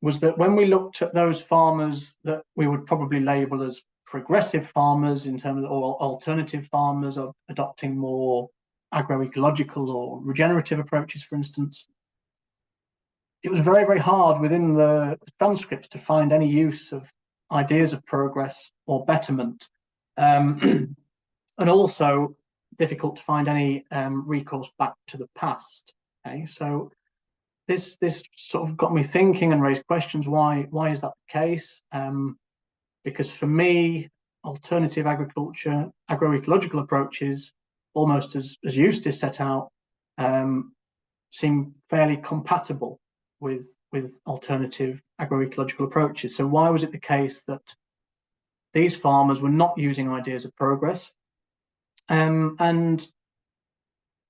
was that when we looked at those farmers that we would probably label as progressive farmers in terms of, or alternative farmers, of adopting more agroecological or regenerative approaches, for instance, it was very, very hard within the transcripts to find any use of ideas of progress or betterment, and also difficult to find any recourse back to the past. Okay, so this sort of got me thinking and raised questions. Why is that the case? Because for me, alternative agriculture, agroecological approaches, almost as Eustace set out, seem fairly compatible with alternative agroecological approaches. So why was it the case that these farmers were not using ideas of progress? And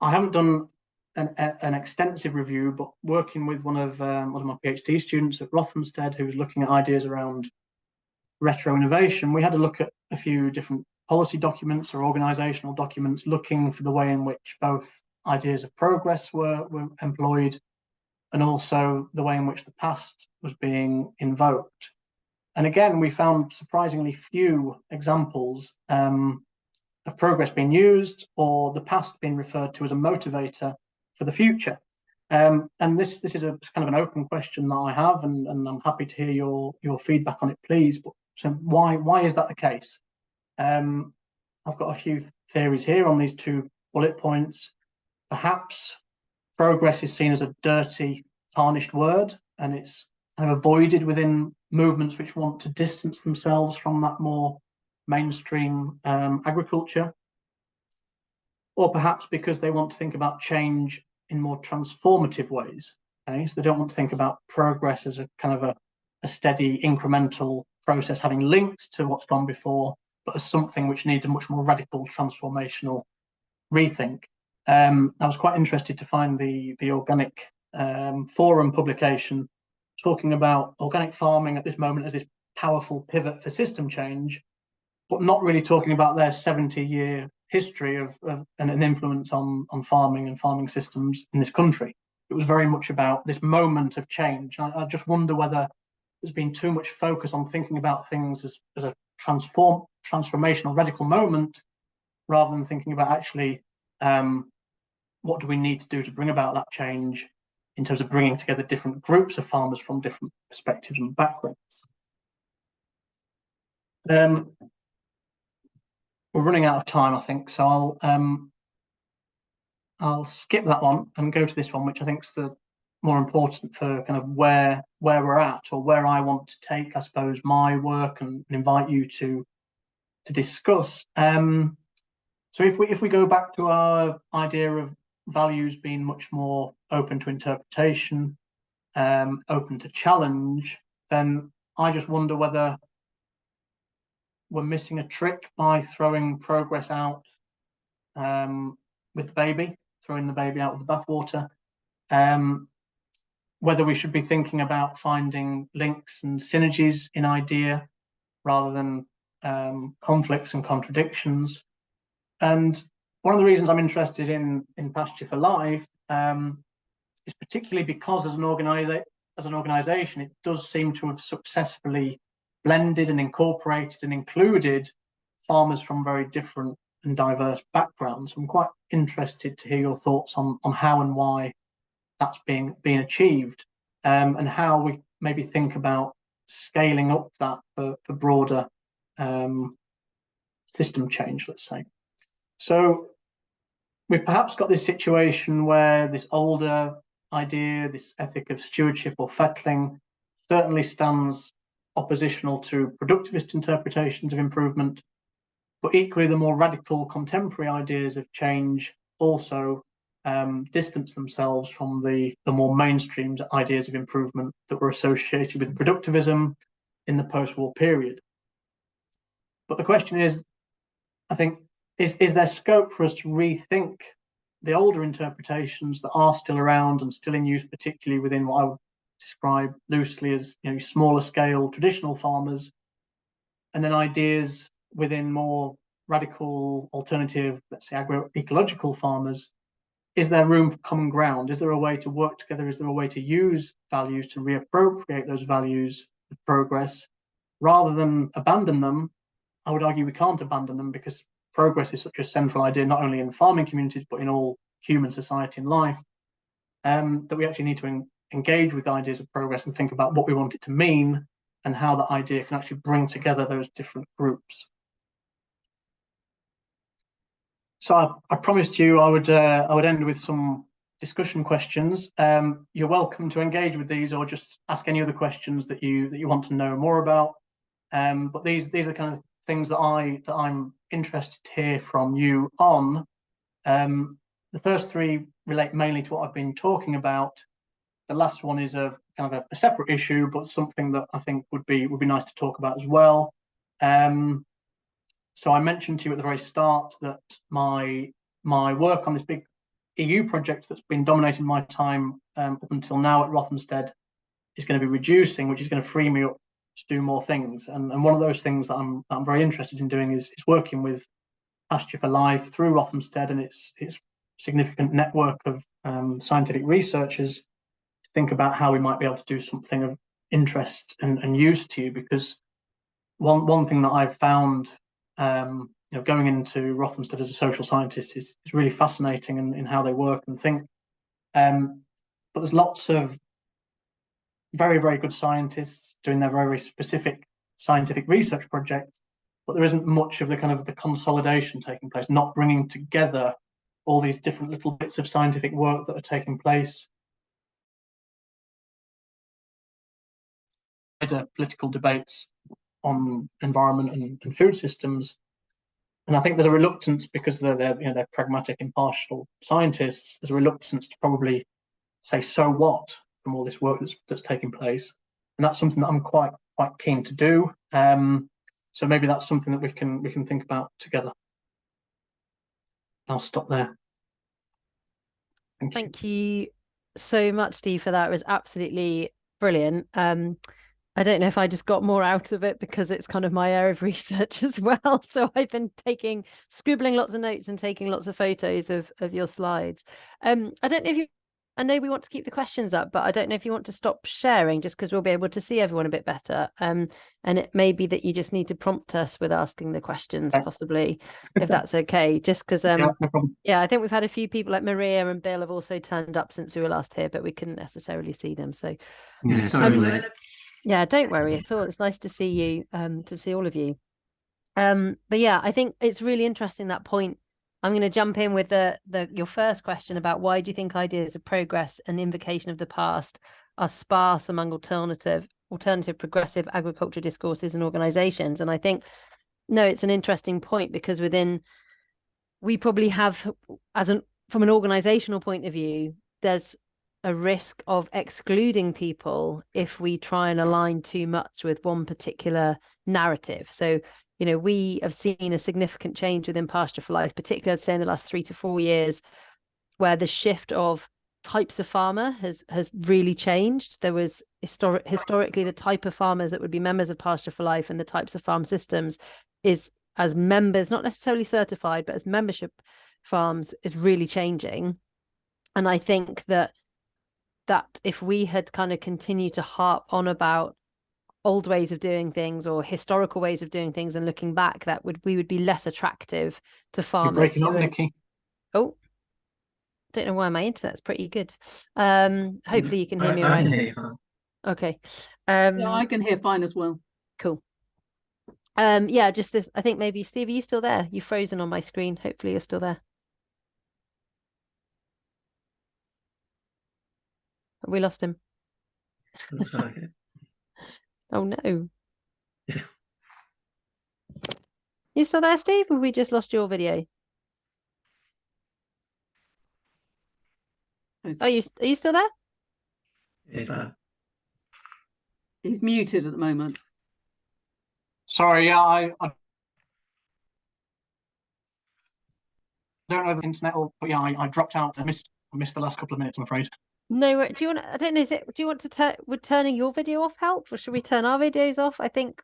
I haven't done an extensive review, but working with one of my PhD students at Rothamsted, who was looking at ideas around retro innovation, we had to look at a few different policy documents or organizational documents, looking for the way in which both ideas of progress were employed, and also the way in which the past was being invoked. And again, we found surprisingly few examples of progress being used or the past being referred to as a motivator for the future. And this is a kind of an open question that I have, and I'm happy to hear your feedback on it, please. But so why is that the case? I've got a few theories here on these two bullet points. Perhaps progress is seen as a dirty, tarnished word, and it's kind of avoided within movements which want to distance themselves from that more mainstream agriculture. Or perhaps because they want to think about change in more transformative ways. Okay? So they don't want to think about progress as a kind of a steady incremental process having links to what's gone before, but as something which needs a much more radical transformational rethink. I was quite interested to find the Organic Forum publication talking about organic farming at this moment as this powerful pivot for system change, but not really talking about their 70-year history of an influence on farming and farming systems in this country. It was very much about this moment of change. I just wonder whether there's been too much focus on thinking about things as a transformational, radical moment, rather than thinking about actually what do we need to do to bring about that change in terms of bringing together different groups of farmers from different perspectives and backgrounds. We're running out of time, I think, so I'll skip that one and go to this one, which I think is the more important for kind of where we're at, or where I want to take, I suppose, my work, and invite you to discuss. So if we go back to our idea of values being much more open to interpretation, open to challenge, then I just wonder whether we're missing a trick by throwing progress out with the baby, throwing the baby out with the bathwater. Whether we should be thinking about finding links and synergies in idea rather than conflicts and contradictions. And one of the reasons I'm interested in Pasture for Life is particularly because as an organisation, it does seem to have successfully blended and incorporated and included farmers from very different and diverse backgrounds. I'm quite interested to hear your thoughts on how and why that's being achieved, and how we maybe think about scaling up that for broader system change, let's say. So we've perhaps got this situation where this older idea, this ethic of stewardship or fettling, certainly stands oppositional to productivist interpretations of improvement, but equally the more radical contemporary ideas of change also distance themselves from the more mainstream ideas of improvement that were associated with productivism in the post-war period. But the question is, I think, is there scope for us to rethink the older interpretations that are still around and still in use, particularly within what I would describe loosely as, you know, smaller scale traditional farmers, and then ideas within more radical alternative, let's say agroecological farmers? Is there room for common ground? Is there a way to work together? Is there a way to use values to reappropriate those values of progress rather than abandon them? I would argue we can't abandon them, because progress is such a central idea, not only in farming communities, but in all human society and life, that we actually need to engage with ideas of progress and think about what we want it to mean and how that idea can actually bring together those different groups. So I promised you I would end with some discussion questions. You're welcome to engage with these, or just ask any other questions that you want to know more about. But these are the kind of things that I'm interested to hear from you on. The first three relate mainly to what I've been talking about. The last one is a kind of a separate issue, but something that I think would be nice to talk about as well. So I mentioned to you at the very start that my work on this big EU project that's been dominating my time up until now at Rothamsted is going to be reducing, which is going to free me up to do more things. And one of those things that I'm very interested in doing is working with Pasture for Life through Rothamsted and its significant network of scientific researchers to think about how we might be able to do something of interest and use to you. Because one thing that I've found, going into Rothamsted as a social scientist is really fascinating in how they work and think. But there's lots of very, very good scientists doing their very specific scientific research projects, but there isn't much of the kind of the consolidation taking place, not bringing together all these different little bits of scientific work that are taking place. Political debates on environment and food systems. And I think there's a reluctance, because they're pragmatic, impartial scientists, there's a reluctance to probably say, so what, from all this work that's taking place. and that's something that I'm quite keen to do. So maybe that's something that we can think about together. I'll stop there. Thank you. Thank you so much, Steve, for that. It was absolutely brilliant. I don't know if I just got more out of it because it's kind of my area of research as well. So I've been scribbling lots of notes and taking lots of photos of your slides. I don't know if I know we want to keep the questions up, but I don't know if you want to stop sharing just because we'll be able to see everyone a bit better. And it may be that you just need to prompt us with asking the questions, possibly, if that's okay. Just because, no problem. yeah, I think we've had a few people like Maria and Bill have also turned up since we were last here, but we couldn't necessarily see them. So, Yeah, sorry. yeah, don't worry at all. It's nice to see you, to see all of you. But yeah, I think it's really interesting, that point. I'm going to jump in with your first question about why do you think ideas of progress and invocation of the past are sparse among alternative progressive agriculture discourses and organizations. And I think, no, it's an interesting point because we probably have, from an organizational point of view, there's a risk of excluding people if we try and align too much with one particular narrative. So, we have seen a significant change within Pasture for Life, particularly I'd say in the last 3 to 4 years, where the shift of types of farmer has really changed. There was historically the type of farmers that would be members of Pasture for Life and the types of farm systems is, as members, not necessarily certified, but as membership farms, is really changing. And I think that if we had kind of continued to harp on about old ways of doing things or historical ways of doing things and looking back, we would be less attractive to farmers. You're breaking up, Nikki. Oh, don't know why my internet's pretty good. Hopefully you can hear me all right. Okay. Yeah, I can hear fine as well. Cool. Yeah, just this. I think maybe Steve, are you still there? You've frozen on my screen. Hopefully you're still there. Have we lost him? Looks like it. Oh no. Yeah. You still there, Steve? Or have we just lost your video? Are you still there? Yeah. He's muted at the moment. Sorry, yeah, I don't know the internet, but yeah, I dropped out. I missed the last couple of minutes, I'm afraid. No, do you want? I don't know. Do you want to would turning your video off help, or should we turn our videos off? I think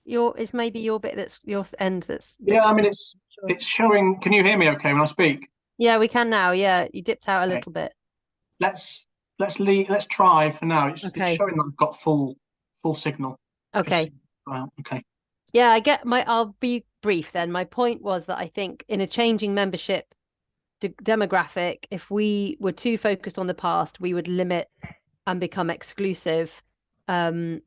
it's maybe your bit that's your end that's. Yeah, I mean it's showing. Can you hear me okay when I speak? Yeah, we can now. Yeah, you dipped out a little bit. Let's try for now. It's showing that I've got full signal. Okay. Okay. Yeah, I'll be brief then. My point was that I think in a changing membership demographic, if we were too focused on the past, we would limit and become exclusive to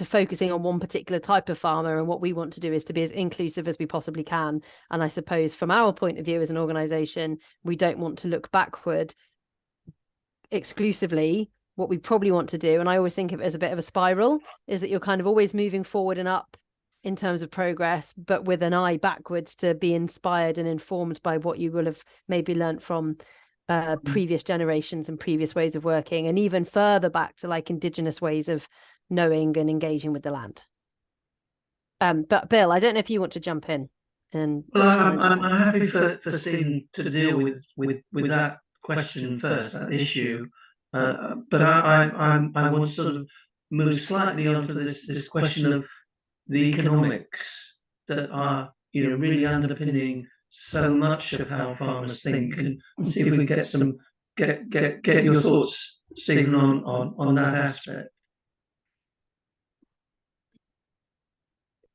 focusing on one particular type of farmer. And what we want to do is to be as inclusive as we possibly can. And I suppose from our point of view as an organization, we don't want to look backward exclusively. What we probably want to do, and I always think of it as a bit of a spiral, is that you're kind of always moving forward and up in terms of progress, but with an eye backwards to be inspired and informed by what you will have maybe learnt from previous generations and previous ways of working, and even further back to like indigenous ways of knowing and engaging with the land. But Bill, I don't know if you want to jump in. And well, I'm happy for Stephen to deal with that question first, that issue. But I want to sort of move slightly onto this question of the economics that are really underpinning so much of how farmers think, and see if we get your thoughts, Stephen, on that aspect.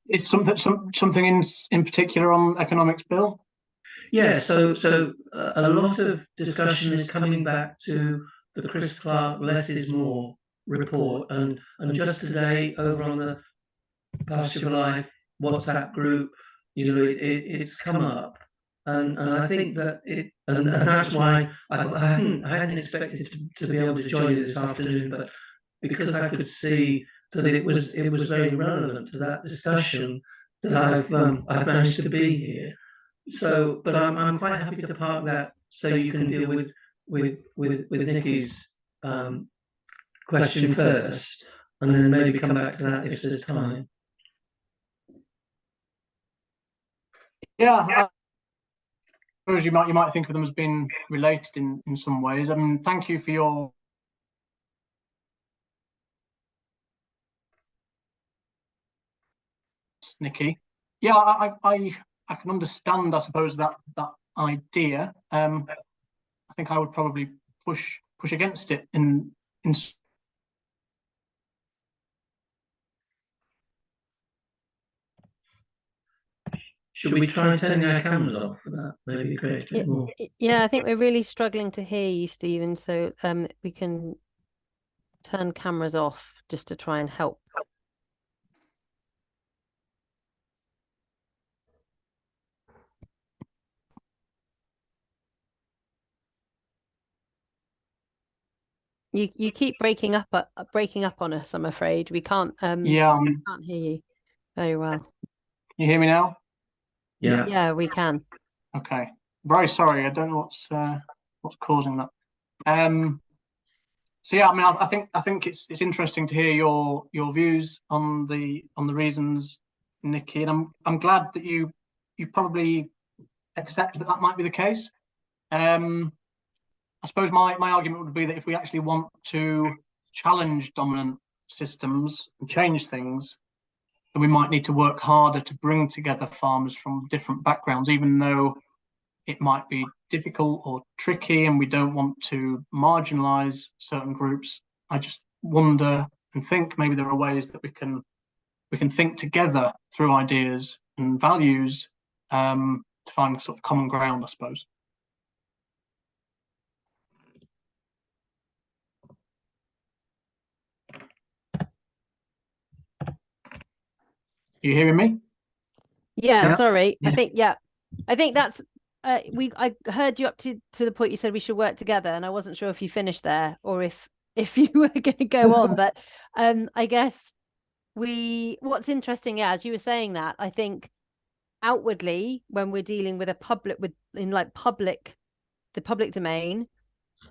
Is something in particular on economics, Bill? Yeah, so a lot of discussion is coming back to the Chris Clark Less is More report, and just today over on the Pasture for Life WhatsApp group, it's come up, and I think that and that's why I hadn't expected to be able to join you this afternoon, but because I could see that it was very relevant to that discussion that I've managed to be here. So, but I'm quite happy to park that so you can deal with Nikki's question first, and then maybe come back to that if there's time. Yeah, I suppose you might think of them as being related in some ways. I mean, thank you for your Nikki. Yeah, I can understand, I suppose, that idea. I think I would probably push against it in Should we try turning our cameras off for that? Maybe create a bit more. Yeah, I think we're really struggling to hear you, Stephen. So we can turn cameras off just to try and help. You keep breaking up on us, I'm afraid. We can't yeah. can't hear you very well. You hear me now? Yeah. Yeah, we can. Okay. Very sorry. I don't know what's causing that. So yeah, I mean, I think it's interesting to hear your views on the reasons, Nikki, and I'm glad that you probably accept that might be the case. I suppose my argument would be that if we actually want to challenge dominant systems and change things, then we might need to work harder to bring together farmers from different backgrounds, even though it might be difficult or tricky and we don't want to marginalize certain groups. I just wonder and think maybe there are ways that we can think together through ideas and values to find sort of common ground, I suppose. Are you hearing me? Yeah, sorry. Yeah. I think that's I heard you up to the point you said we should work together, and I wasn't sure if you finished there or if you were going to go on, but I guess what's interesting, yeah, as you were saying that, I think outwardly when we're dealing with the public domain,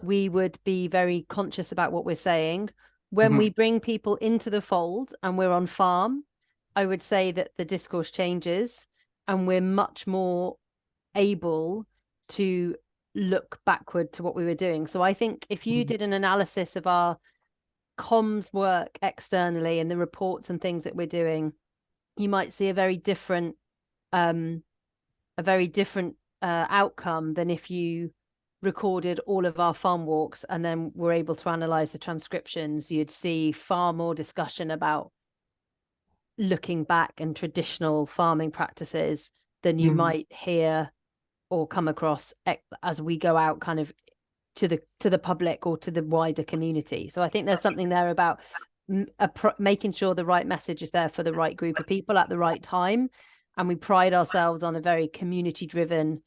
we would be very conscious about what we're saying. When we bring people into the fold and we're on farm, I would say that the discourse changes and we're much more able to look backward to what we were doing. So I think if you did an analysis of our comms work externally and the reports and things that we're doing, you might see a very different outcome than if you recorded all of our farm walks and then were able to analyze the transcriptions. You'd see far more discussion about looking back and traditional farming practices than you might hear or come across as we go out kind of to the public or to the wider community. So I think there's something there about making sure the right message is there for the right group of people at the right time. And we pride ourselves on a very community driven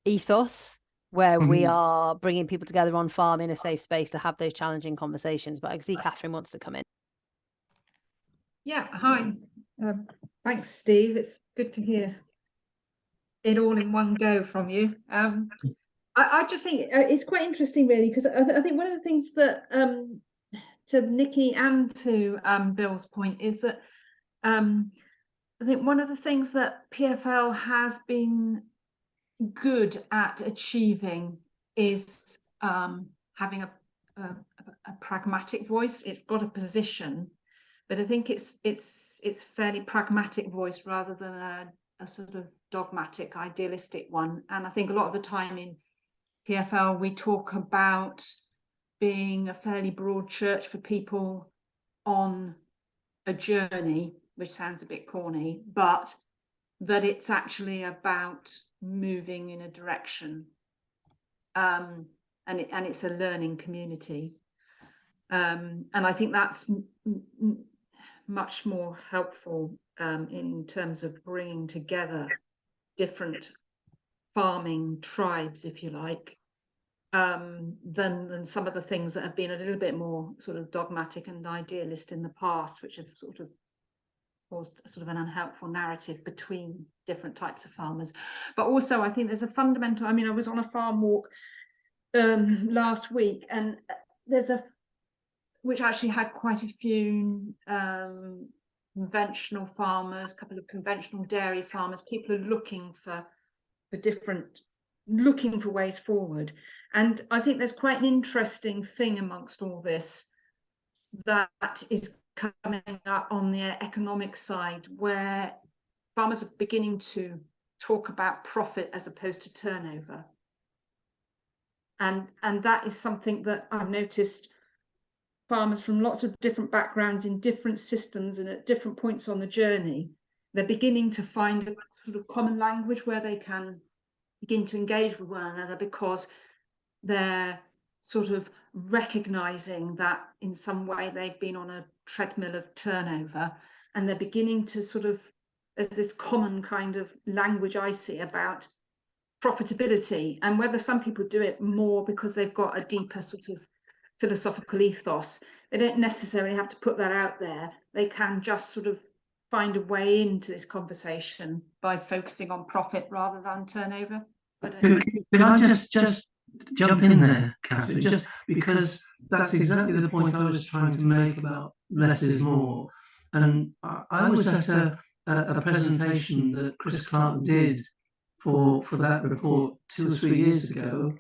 ethos where we are bringing people together on farm in a safe space to have those challenging conversations. But I see Catherine wants to come in. Yeah, hi. Thanks, Steve. It's good to hear it all in one go from you. I just think it's quite interesting, really, because I think one of the things that, to Nikki and to Bill's point, is that I think one of the things that PFL has been good at achieving is having a pragmatic voice. It's got a position, but I think it's fairly pragmatic voice rather than a sort of dogmatic, idealistic one. And I think a lot of the time in PFL we talk about being a fairly broad church for people on a journey, which sounds a bit corny, but that it's actually about moving in a direction, and it's a learning community, and I think that's much more helpful in terms of bringing together different farming tribes, if you like, than some of the things that have been a little bit more sort of dogmatic and idealist in the past, which have sort of caused sort of an unhelpful narrative between different types of farmers. But also I think there's a fundamental, I mean, I was on a farm walk last week, and there's a which actually had quite a few conventional farmers, a couple of conventional dairy farmers. People are looking for ways forward. And I think there's quite an interesting thing amongst all this that is coming up on the economic side, where farmers are beginning to talk about profit as opposed to turnover. And that is something that I've noticed farmers from lots of different backgrounds in different systems and at different points on the journey, they're beginning to find a sort of common language where they can begin to engage with one another, because they're sort of recognizing that in some way they've been on a treadmill of turnover, and they're beginning to sort of, there's this common kind of language I see about profitability, and whether some people do it more because they've got a deeper sort of philosophical ethos. They don't necessarily have to put that out there. They can just sort of find a way into this conversation by focusing on profit rather than turnover. Could I just jump in there, Catherine? Just because that's exactly the point I was trying to make about less is more. And I was at a presentation that Chris Clark did for that report 2 or 3 years ago,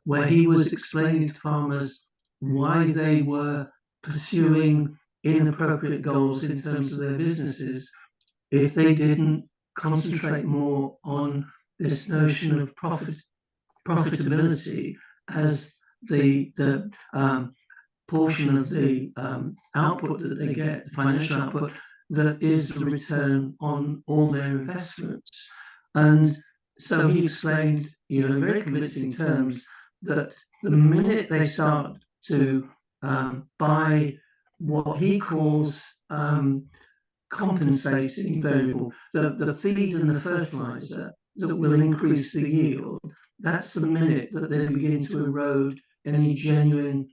where he was explaining to farmers why they were pursuing inappropriate goals in terms of their businesses if they didn't concentrate more on this notion of profitability as the portion of the output that they get, the financial output, that is the return on all their investments. And so he explained, in very convincing terms, that the minute they start to buy what he calls compensating variable, the feed and the fertilizer that will increase the yield, that's the minute that they begin to erode any genuine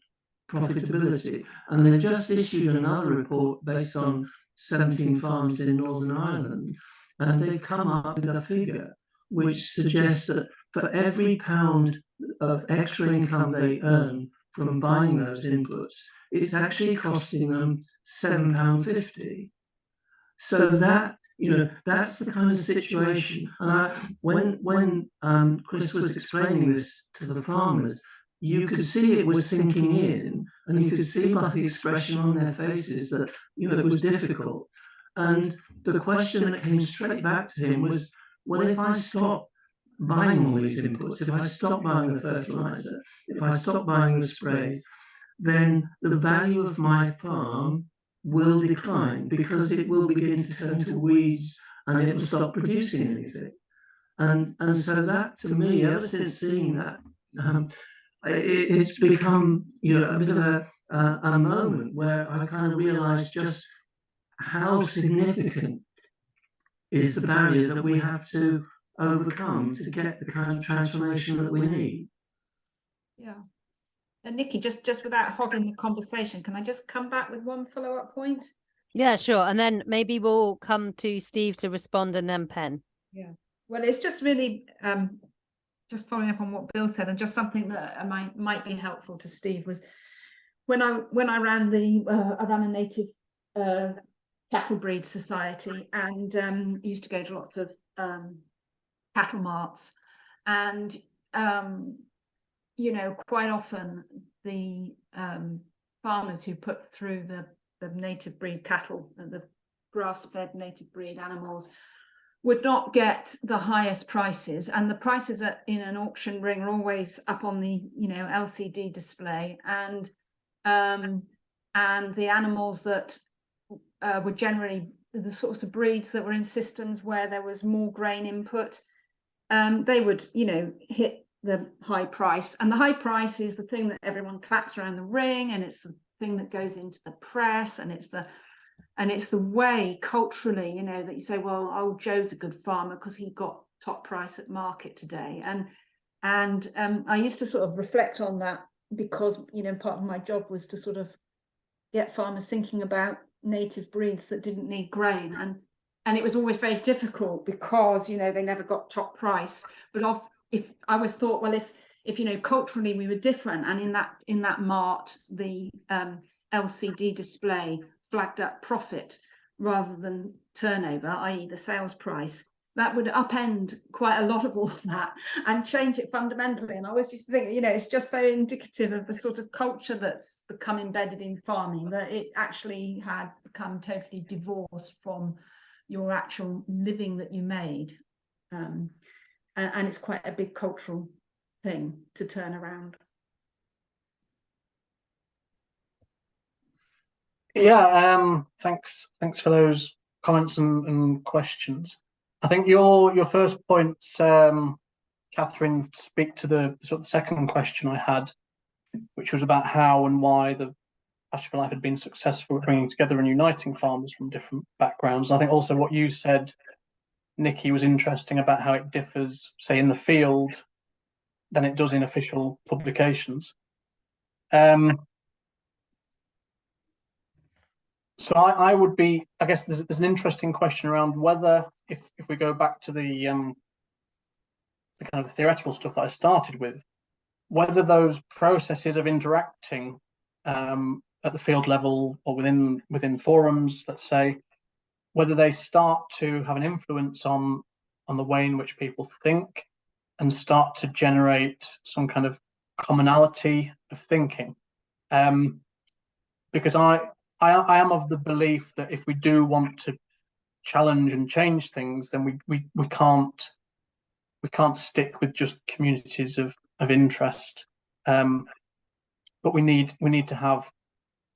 profitability. And they've just issued another report based on 17 farms in Northern Ireland, and they've come up with a figure which suggests that for every pound of extra income they earn from buying those inputs, it's actually costing them £7.50. So that, that's the kind of situation. And when Chris was explaining this to the farmers, you could see it was sinking in, and you could see by the expression on their faces that, it was difficult. And the question that came straight back to him was, well, if I stop buying all these inputs, if I stop buying the fertilizer, if I stop buying the sprays, then the value of my farm will decline, because it will begin to turn to weeds and it will stop producing anything. And so that, to me, ever since seeing that, it's become a bit of a moment where I kind of realised just how significant is the barrier that we have to overcome to get the kind of transformation that we need. Yeah. And Nikki, just without hogging the conversation, can I just come back with one follow-up point? Yeah, sure. And then maybe we'll come to Steve to respond, and then Pen. Yeah. Well, it's just really just following up on what Bill said, and just something that might be helpful to Steve was when I ran a native cattle breed society, and used to go to lots of cattle marts, and quite often the farmers who put through the native breed cattle, the grass-fed native breed animals, would not get the highest prices, and the prices in an auction ring are always up on the LCD display, and the animals that were generally the sorts of breeds that were in systems where there was more grain input, they would hit the high price. And the high price is the thing that everyone claps around the ring, and it's the thing that goes into the press, and it's the way culturally that you say, well, old Joe's a good farmer because he got top price at market today. And I used to sort of reflect on that, because part of my job was to sort of get farmers thinking about native breeds that didn't need grain, and it was always very difficult because they never got top price. But if I always thought, well, if culturally we were different, and in that mart the LCD display flagged up profit rather than turnover, i.e. the sales price, that would upend quite a lot of all of that and change it fundamentally. And I always used to think, you know, it's just so indicative of the sort of culture that's become embedded in farming, that it actually had become totally divorced from your actual living that you made. And it's quite a big cultural thing to turn around. Yeah, thanks for those comments and questions. I think your first points, Catherine, speak to the sort of second question I had, which was about how and why the Pasture for Life had been successful at bringing together and uniting farmers from different backgrounds. And I think also what you said, Nikki, was interesting about how it differs, say, in the field than it does in official publications. So I would be, I guess there's an interesting question around whether, if we go back to the kind of theoretical stuff that I started with, whether those processes of interacting at the field level or within forums, let's say, whether they start to have an influence on the way in which people think and start to generate some kind of commonality of thinking. Because I am of the belief that if we do want to challenge and change things, then we can't stick with just communities of interest. But we need to have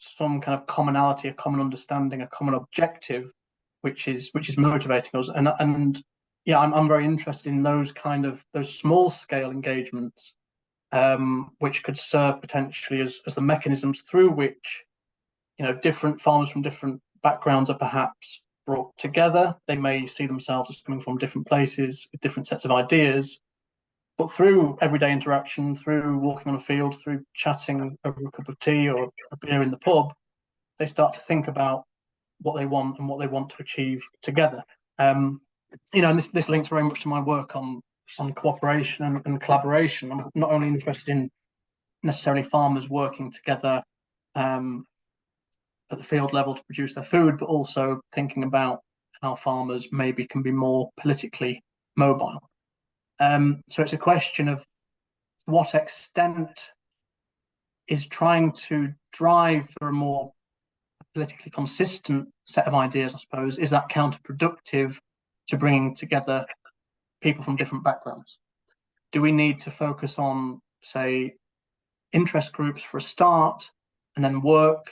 some kind of commonality, a common understanding, a common objective, which is motivating us. And yeah, I'm very interested in those small scale engagements, which could serve potentially as the mechanisms through which, you know, different farmers from different backgrounds are perhaps brought together. They may see themselves as coming from different places with different sets of ideas, but through everyday interaction, through walking on a field, through chatting over a cup of tea or a beer in the pub, they start to think about what they want and what they want to achieve together. You know, and this links very much to my work on cooperation and collaboration. I'm not only interested in necessarily farmers working together at the field level to produce their food, but also thinking about how farmers maybe can be more politically mobile. So it's a question of to what extent is trying to drive for a more politically consistent set of ideas, I suppose, is that counterproductive to bringing together people from different backgrounds? Do we need to focus on, say, interest groups for a start, and then work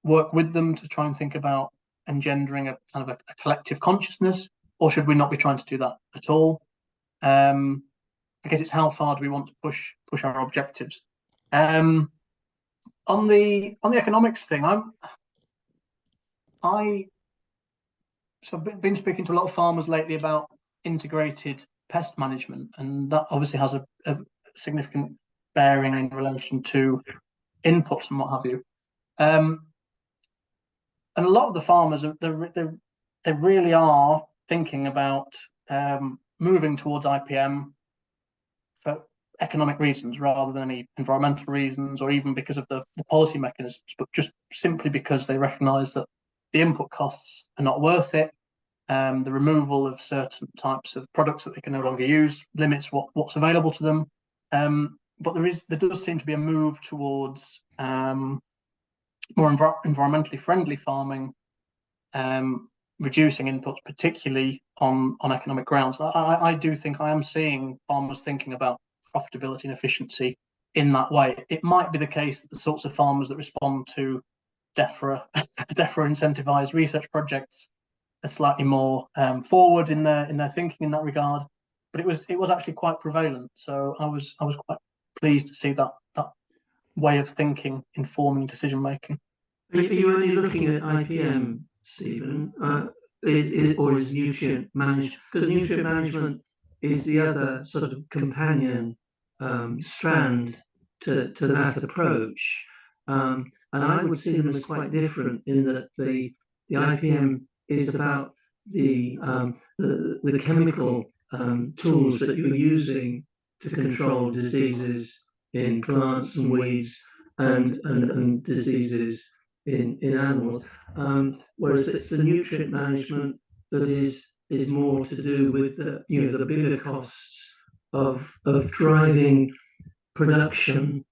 with them to try and think about engendering a kind of a collective consciousness, or should we not be trying to do that at all? I guess it's how far do we want to push our objectives. On the economics thing, I've been speaking to a lot of farmers lately about integrated pest management, and that obviously has a significant bearing in relation to inputs and what have you. And a lot of the farmers they really are thinking about moving towards IPM for economic reasons rather than any environmental reasons, or even because of the policy mechanisms, but just simply because they recognise that the input costs are not worth it. The removal of certain types of products that they can no longer use limits what's available to them. But there does seem to be a move towards more environmentally friendly farming, reducing inputs, particularly on economic grounds. I do think I am seeing farmers thinking about profitability and efficiency in that way. It might be the case that the sorts of farmers that respond to DEFRA incentivized research projects are slightly more forward in their thinking in that regard, but it was actually quite prevalent. So I was quite pleased to see that way of thinking informing decision making. Are you only looking at IPM, Stephen, or is nutrient management? Because nutrient management is the other sort of companion strand to that approach, and I would see them as quite different in that the IPM is about the chemical tools that you're using to control diseases in plants and weeds and diseases in animals, whereas it's the nutrient management that is more to do with the the bigger costs of driving production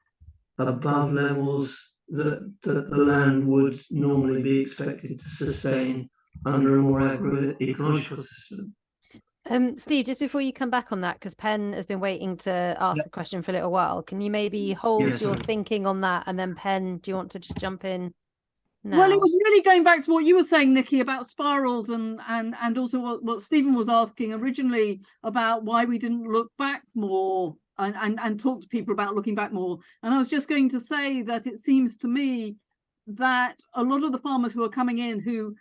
above levels that the land would normally be expected to sustain under a more agroecological system. Steve, just before you come back on that, because Penn has been waiting to ask a question for a little while, can you maybe hold your thinking on that, and then Penn, do you want to just jump in now? Well, it was really going back to what you were saying, Nikki, about spirals, and also what Stephen was asking originally about why we didn't look back more and talk to people about looking back more. And I was just going to say that it seems to me that a lot of the farmers who are coming in who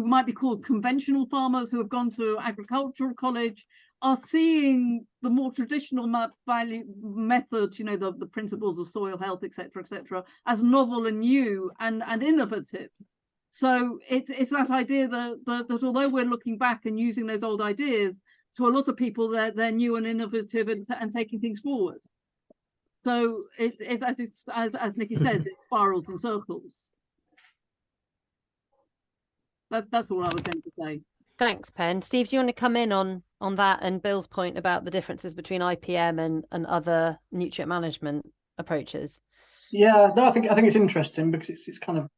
might be called conventional farmers, who have gone to agricultural college, are seeing the more traditional methods, the principles of soil health, etc., as novel and new and innovative. So it's that idea that although we're looking back and using those old ideas, to a lot of people they're new and innovative and taking things forward. So it's as Nikki said, it spirals and circles. That's all I was going to say. Thanks, Penn. Steve, do you want to come in on that and Bill's point about the differences between IPM and other nutrient management approaches? Yeah, no, I think it's interesting because it's kind of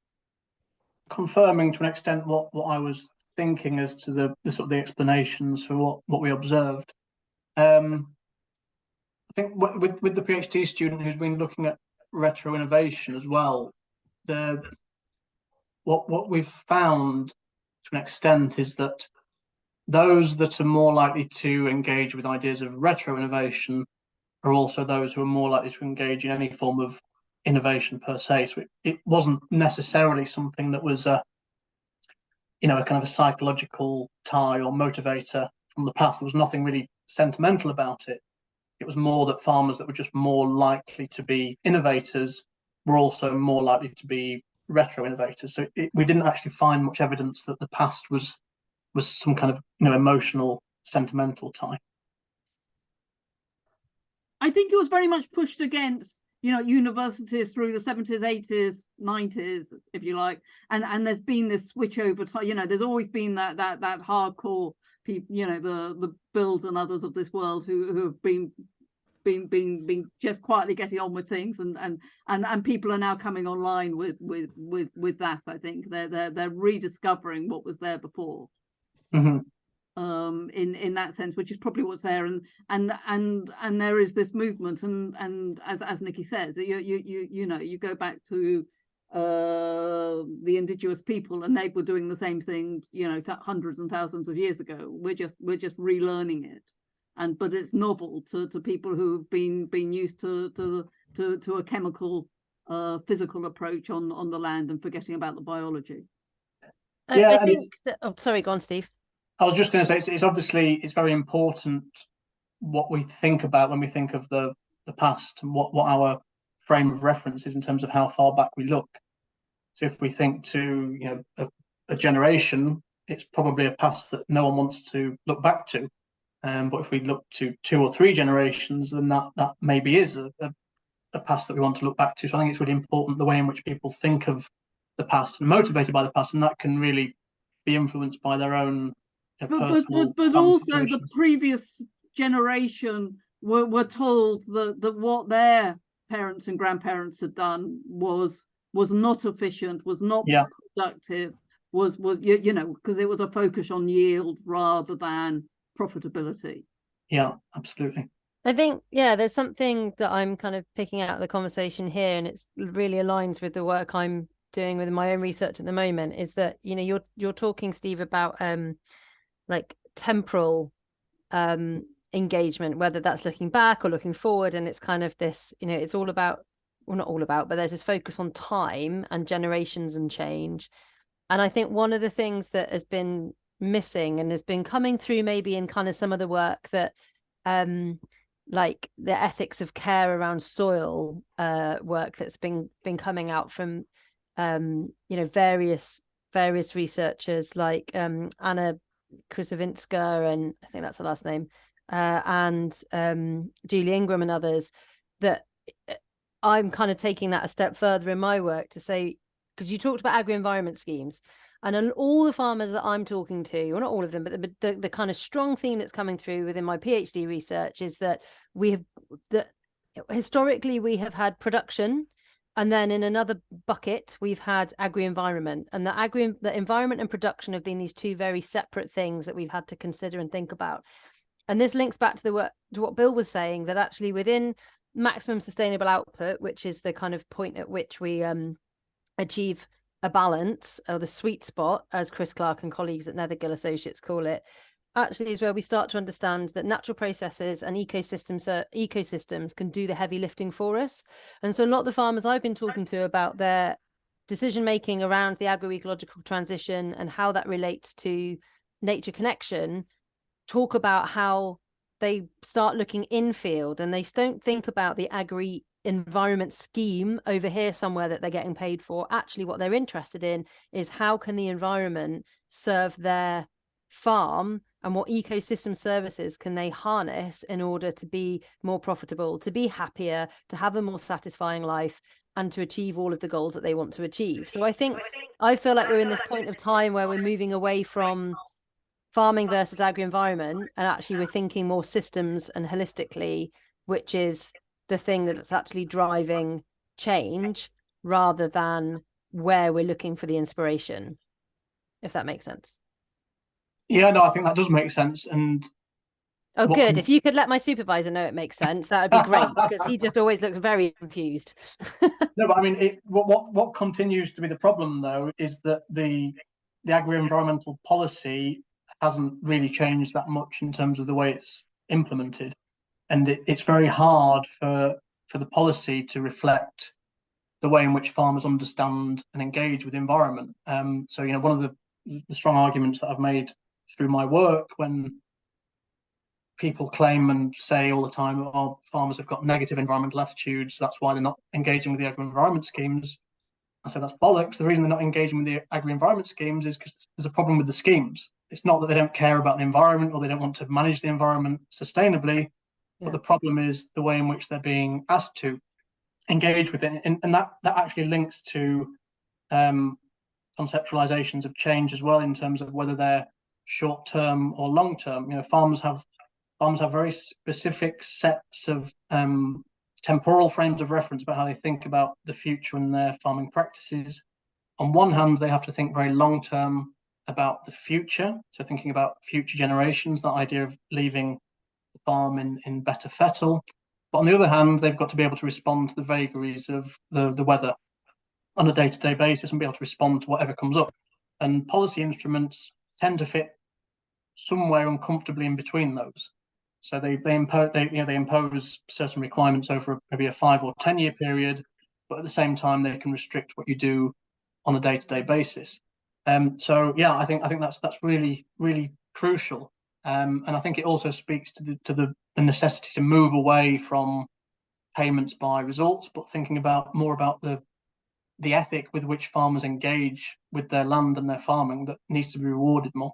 confirming to an extent what I was thinking as to the sort of the explanations for what we observed. I think with the PhD student who's been looking at retro innovation as well, what we've found to an extent is that those that are more likely to engage with ideas of retro innovation are also those who are more likely to engage in any form of innovation per se. So it wasn't necessarily something that was a kind of a psychological tie or motivator from the past. There was nothing really sentimental about it. It was more that farmers that were just more likely to be innovators were also more likely to be retro innovators. So we didn't actually find much evidence that the past was some kind of emotional, sentimental tie. I think it was very much pushed against universities through the 70s, 80s, 90s, if you like, and there's been this switch over time. There's always been that hardcore people, the Bills and others of this world who have been just quietly getting on with things, and people are now coming online with that. I think they're rediscovering what was there before. Mm-hmm. In that sense, which is probably what's there, and there is this movement, and as Nikki says, you go back to the indigenous people, and they were doing the same thing hundreds and thousands of years ago. We're just relearning it, but it's novel to people who've been used to a chemical physical approach on the land and forgetting about the biology. I think sorry, go on, Steve. I was just going to say it's very important what we think about when we think of the past and what our frame of reference is in terms of how far back we look. So if we think to a generation, it's probably a past that no one wants to look back to. But if we look to 2 or 3 generations, then that maybe is a past that we want to look back to. So I think it's really important the way in which people think of the past and motivated by the past, and that can really be influenced by their own personal. But also the previous generation were told that what their parents and grandparents had done was not efficient, was not productive, was because it was a focus on yield rather than profitability. Yeah, absolutely. I think, there's something that I'm kind of picking out of the conversation here, and it's really aligns with the work I'm doing with my own research at the moment, is that you're talking, Steve, about like temporal engagement, whether that's looking back or looking forward, and it's kind of this, it's all about, well, not all about, but there's this focus on time and generations and change. And I think one of the things that has been missing and has been coming through maybe in kind of some of the work that like the ethics of care around soil work that's been coming out from various researchers like Anna Krusowinska, and I think that's her last name, and Julie Ingram and others, that I'm kind of taking that a step further in my work to say, because you talked about agri-environment schemes, and all the farmers that I'm talking to, well, not all of them, but the kind of strong theme that's coming through within my PhD research is that historically we have had production, and then in another bucket we've had agri-environment, and the environment and production have been these two very separate things that we've had to consider and think about. And this links back to what Bill was saying, that actually within maximum sustainable output, which is the kind of point at which we achieve a balance, or the sweet spot, as Chris Clark and colleagues at Nethergill Associates call it, actually is where we start to understand that natural processes and ecosystems can do the heavy lifting for us. And so a lot of the farmers I've been talking to about their decision making around the agroecological transition and how that relates to nature connection talk about how they start looking infield, and they don't think about the agri-environment scheme over here somewhere that they're getting paid for. Actually, what they're interested in is how can the environment serve their farm, and what ecosystem services can they harness in order to be more profitable, to be happier, to have a more satisfying life, and to achieve all of the goals that they want to achieve. So I feel like we're in this point of time where we're moving away from farming versus agri-environment, and actually we're thinking more systems and holistically, which is the thing that's actually driving change, rather than where we're looking for the inspiration, if that makes sense. Yeah, no, I think that does make sense. And good. If you could let my supervisor know it makes sense, that would be great, because he just always looks very confused. No, but I mean, what continues to be the problem, though, is that the agri-environmental policy hasn't really changed that much in terms of the way it's implemented, and it's very hard for the policy to reflect the way in which farmers understand and engage with the environment. So, you know, one of the strong arguments that I've made through my work, when people claim and say all the time, oh, farmers have got negative environmental attitudes, that's why they're not engaging with the agri-environment schemes, I say that's bollocks. The reason they're not engaging with the agri-environment schemes is because there's a problem with the schemes. It's not that they don't care about the environment or they don't want to manage the environment sustainably, but the problem is the way in which they're being asked to engage with it. And that actually links to conceptualizations of change as well, in terms of whether they're short-term or long-term. You know, farmers have very specific sets of temporal frames of reference about how they think about the future and their farming practices. On one hand, they have to think very long-term about the future, so thinking about future generations, that idea of leaving the farm in better fettle. But on the other hand, they've got to be able to respond to the vagaries of the weather on a day-to-day basis and be able to respond to whatever comes up. And policy instruments tend to fit somewhere uncomfortably in between those. So they impose certain requirements over maybe a 5 or 10 year period, but at the same time they can restrict what you do on a day-to-day basis. So yeah, I think that's really, really crucial. And I think it also speaks to the necessity to move away from payments by results, but thinking more about the ethic with which farmers engage with their land and their farming that needs to be rewarded more.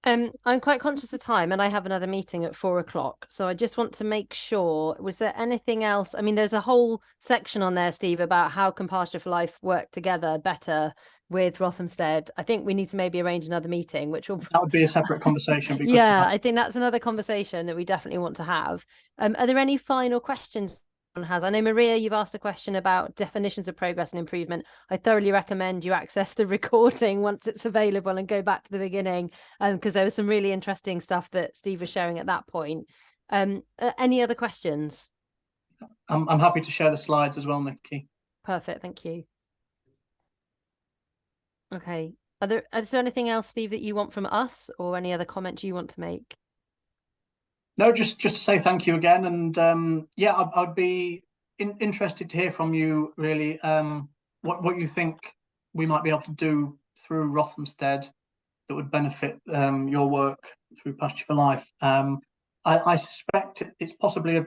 I'm quite conscious of time, and I have another meeting at 4 o'clock. So I just want to make sure, was there anything else? I mean, there's a whole section on there, Steve, about how can Pasture for Life work together better with Rothamsted. I think we need to maybe arrange another meeting, that would be a separate conversation. Yeah, I think that's another conversation that we definitely want to have. Are there any final questions anyone has? I know, Maria, you've asked a question about definitions of progress and improvement. I thoroughly recommend you access the recording once it's available and go back to the beginning, because there was some really interesting stuff that Steve was sharing at that point. Any other questions? I'm happy to share the slides as well, Nikki. Perfect, thank you. Okay, is there anything else, Steve, that you want from us, or any other comments you want to make? No, just to say thank you again, and yeah, I'd be interested to hear from you, really, what you think we might be able to do through Rothamsted that would benefit your work through Pasture for Life. I suspect it's possibly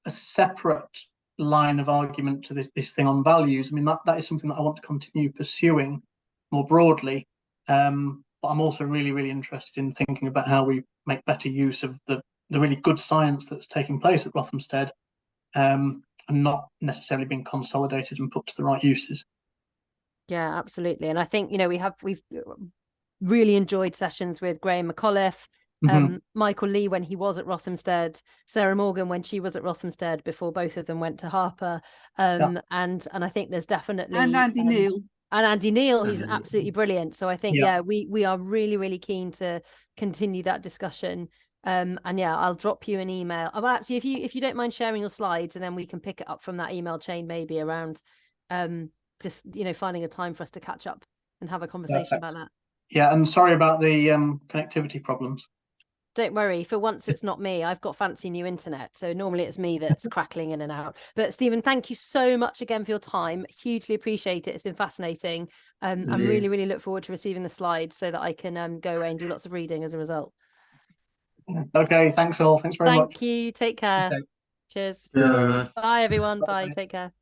a separate line of argument to this thing on values. I mean, that is something that I want to continue pursuing more broadly, but I'm also really, really interested in thinking about how we make better use of the really good science that's taking place at Rothamsted, and not necessarily being consolidated and put to the right uses. Yeah, absolutely. And I think, you know, we've really enjoyed sessions with Graham McAuliffe, Michael Lee when he was at Rothamsted, Sarah Morgan when she was at Rothamsted before both of them went to Harper. And I think there's definitely And Andy Neal. And Andy Neal, he's absolutely brilliant. So I think, Yeah. we are really, really keen to continue that discussion. And yeah, I'll drop you an email. Well, actually, if you don't mind sharing your slides, and then we can pick it up from that email chain, maybe around just, you know, finding a time for us to catch up and have a conversation about that. Yeah, and sorry about the connectivity problems. Don't worry, for once it's not me. I've got fancy new internet, so normally it's me that's crackling in and out. But Stephen, thank you so much again for your time. Hugely appreciate it. It's been fascinating. I'm really, really look forward to receiving the slides so that I can go away and do lots of reading as a result. Okay, thanks all. Thanks very much. Thank you. Take care. Okay. Cheers. Yeah. Bye, everyone. Bye. Bye. Take care.